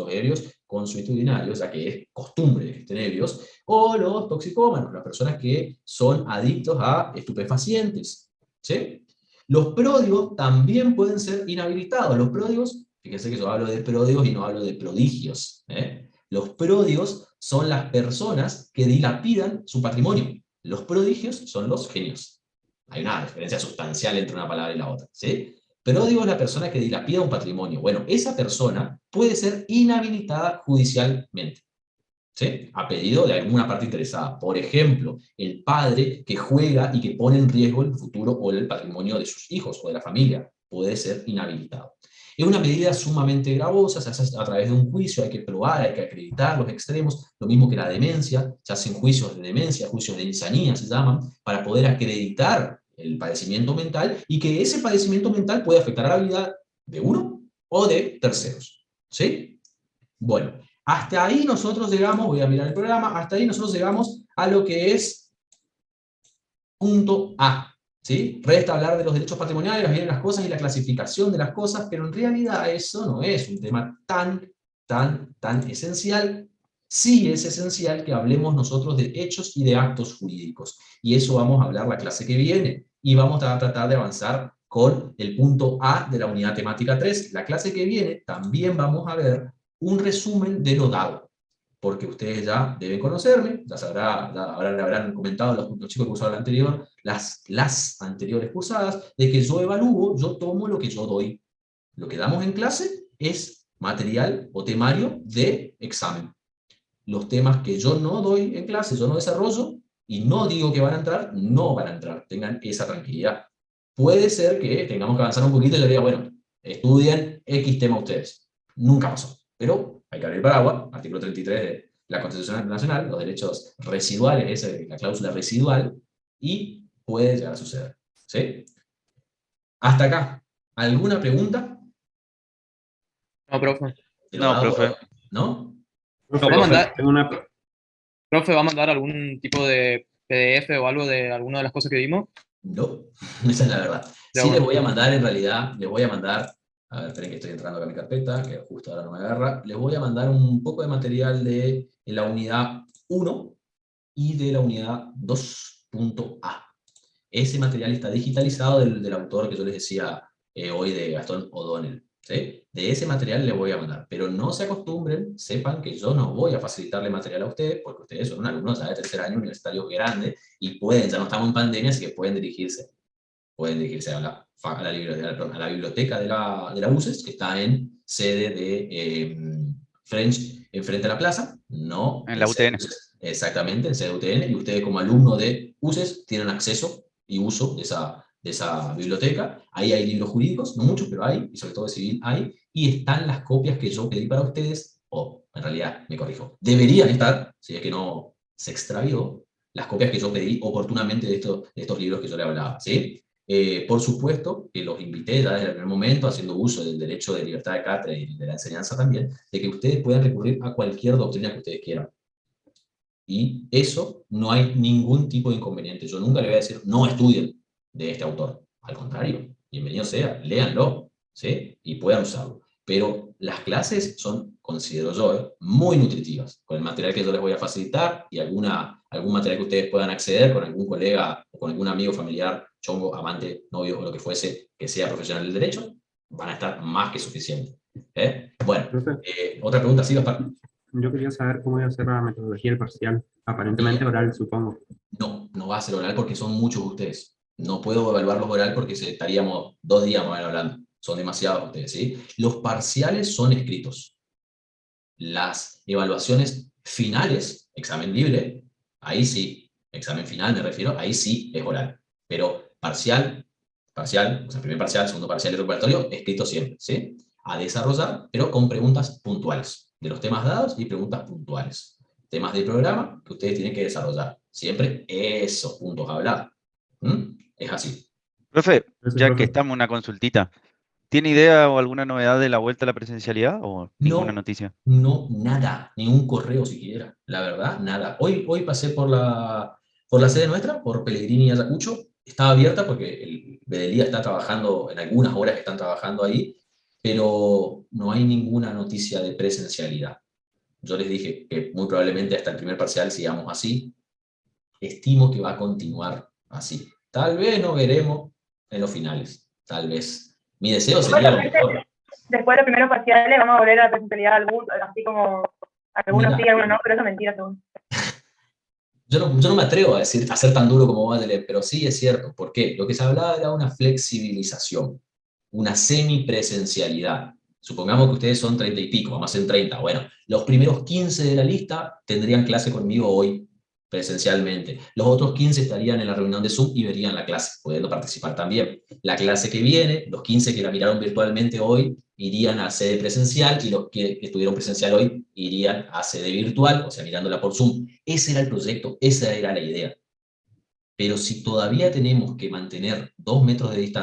ebrios consuetudinarios, ya que es costumbre que estén ebrios, o los toxicómanos, las personas que son adictos a estupefacientes. ¿Sí? Los pródigos también pueden ser inhabilitados. Los pródigos, fíjense que yo hablo de pródigos y no hablo de prodigios. Los pródigos son las personas que dilapidan su patrimonio. Los prodigios son los genios. Hay una diferencia sustancial entre una palabra y la otra. ¿Sí? Pródigo es la persona que dilapida un patrimonio. Bueno, esa persona puede ser inhabilitada judicialmente, ¿sí? A pedido de alguna parte interesada. Por ejemplo, el padre que juega y que pone en riesgo el futuro o el patrimonio de sus hijos o de la familia puede ser inhabilitado. Es una medida sumamente gravosa, se hace a través de un juicio, hay que probar, hay que acreditar los extremos, lo mismo que la demencia, se hacen juicios de demencia, juicios de insanía se llaman, para poder acreditar el padecimiento mental y que ese padecimiento mental puede afectar a la vida de uno o de terceros. ¿Sí? Bueno, hasta ahí nosotros llegamos, voy a mirar el programa, hasta ahí nosotros llegamos a lo que es punto A. ¿Sí? Resta hablar de los derechos patrimoniales, vienen las cosas y la clasificación de las cosas, pero en realidad eso no es un tema tan esencial. Sí es esencial que hablemos nosotros de hechos y de actos jurídicos, y eso vamos a hablar la clase que viene, y vamos a tratar de avanzar con el punto A de la unidad temática 3. La clase que viene también vamos a ver un resumen de lo dado, porque ustedes ya deben conocerme, ya habrán comentado los chicos que cursaron la anterior, las anteriores cursadas, de que yo evalúo, yo tomo lo que yo doy. Lo que damos en clase es material o temario de examen. Los temas que yo no doy en clase, yo no desarrollo, y no digo que van a entrar, no van a entrar, tengan esa tranquilidad. Puede ser que tengamos que avanzar un poquito y yo diga, bueno, estudien X tema ustedes. Nunca pasó, pero hay que abrir el paraguas, artículo 33 de la Constitución Nacional, los derechos residuales, esa es la cláusula residual, y puede llegar a suceder. ¿Sí? Hasta acá. ¿Alguna pregunta? No, profe. No, profe. ¿No? Profe, ¿Profe va a mandar algún tipo de PDF o algo de alguna de las cosas que vimos? No, esa es la verdad. Sí, les voy a mandar, en realidad, les voy a mandar, a ver, esperen que estoy entrando acá a mi carpeta, que justo ahora no me agarra, les voy a mandar un poco de material de la unidad 1 y de la unidad 2.A. Ese material está digitalizado del autor que yo les decía hoy, de Gastón O'Donnell. ¿Sí? De ese material les voy a mandar, pero no se acostumbren, sepan que yo no voy a facilitarle material a ustedes, porque ustedes son alumnos ya de tercer año universitarios grandes, y pueden, ya no estamos en pandemia, así que pueden dirigirse a la biblioteca de la UCES, que está en sede de French, enfrente a la plaza, no En la UTN. exactamente, en sede de UTN, y ustedes como alumnos de UCES tienen acceso y uso de esa biblioteca. Ahí hay libros jurídicos, no muchos, pero hay, y sobre todo de civil hay, y están las copias que yo pedí para ustedes, o en realidad, me corrijo, deberían estar, si es que no se extravió, las copias que yo pedí oportunamente de estos libros que yo le hablaba, ¿sí? Por supuesto que los invité ya desde el primer momento, haciendo uso del derecho de libertad de cátedra y de la enseñanza también, de que ustedes puedan recurrir a cualquier doctrina que ustedes quieran. Y eso no hay ningún tipo de inconveniente. Yo nunca le voy a decir, no estudien de este autor. Al contrario, bienvenido sea, léanlo, ¿sí? Y puedan usarlo. Pero las clases son, considero yo, muy nutritivas, con el material que yo les voy a facilitar y algún material que ustedes puedan acceder con algún colega o con algún amigo, familiar, chongo, amante, novio o lo que fuese, que sea profesional del derecho, van a estar más que suficientes. Bueno, otra pregunta, ¿sí, Gaspar? Yo quería saber cómo iba a ser la metodología del parcial. Aparentemente oral, supongo. No va a ser oral porque son muchos ustedes. No puedo evaluarlos oral porque estaríamos 2 días más hablando. Son demasiados ustedes, ¿sí? Los parciales son escritos. Las evaluaciones finales, examen libre, ahí sí, examen final me refiero, ahí sí es oral. Pero parcial, o sea, primer parcial, segundo parcial y recuperatorio, escrito siempre, ¿sí? A desarrollar, pero con preguntas puntuales, de los temas dados y preguntas puntuales. Temas del programa que ustedes tienen que desarrollar. Siempre esos puntos a hablar. Es así. Profe, ya que estamos en una consultita, ¿tiene idea o alguna novedad de la vuelta a la presencialidad o ninguna noticia? No, nada, ni un correo siquiera, la verdad, nada. Hoy pasé por la sede nuestra, por Pellegrini y Ayacucho, estaba abierta porque el Bedelía está trabajando, en algunas horas están trabajando ahí, pero no hay ninguna noticia de presencialidad. Yo les dije que muy probablemente hasta el primer parcial sigamos así, estimo que va a continuar así. Tal vez no veremos en los finales, tal vez. Mi deseo sería lo mejor. Después de los primeros parciales vamos a volver a la presencialidad, así como algunos sí, algunos no, pero eso es mentira según. Yo no me atrevo a ser tan duro como Bachelet, pero sí es cierto. ¿Por qué? Lo que se hablaba era una flexibilización, una semipresencialidad. Supongamos que ustedes son 30 y pico, vamos a hacer 30. Bueno, los primeros 15 de la lista tendrían clase conmigo hoy, presencialmente. Los otros 15 estarían en la reunión de Zoom y verían la clase, pudiendo participar también. La clase que viene, los 15 que la miraron virtualmente hoy, irían a sede presencial, y los que estuvieron presencial hoy irían a sede virtual, o sea, mirándola por Zoom. Ese era el proyecto, esa era la idea. Pero si todavía tenemos que mantener 2 metros de distancia,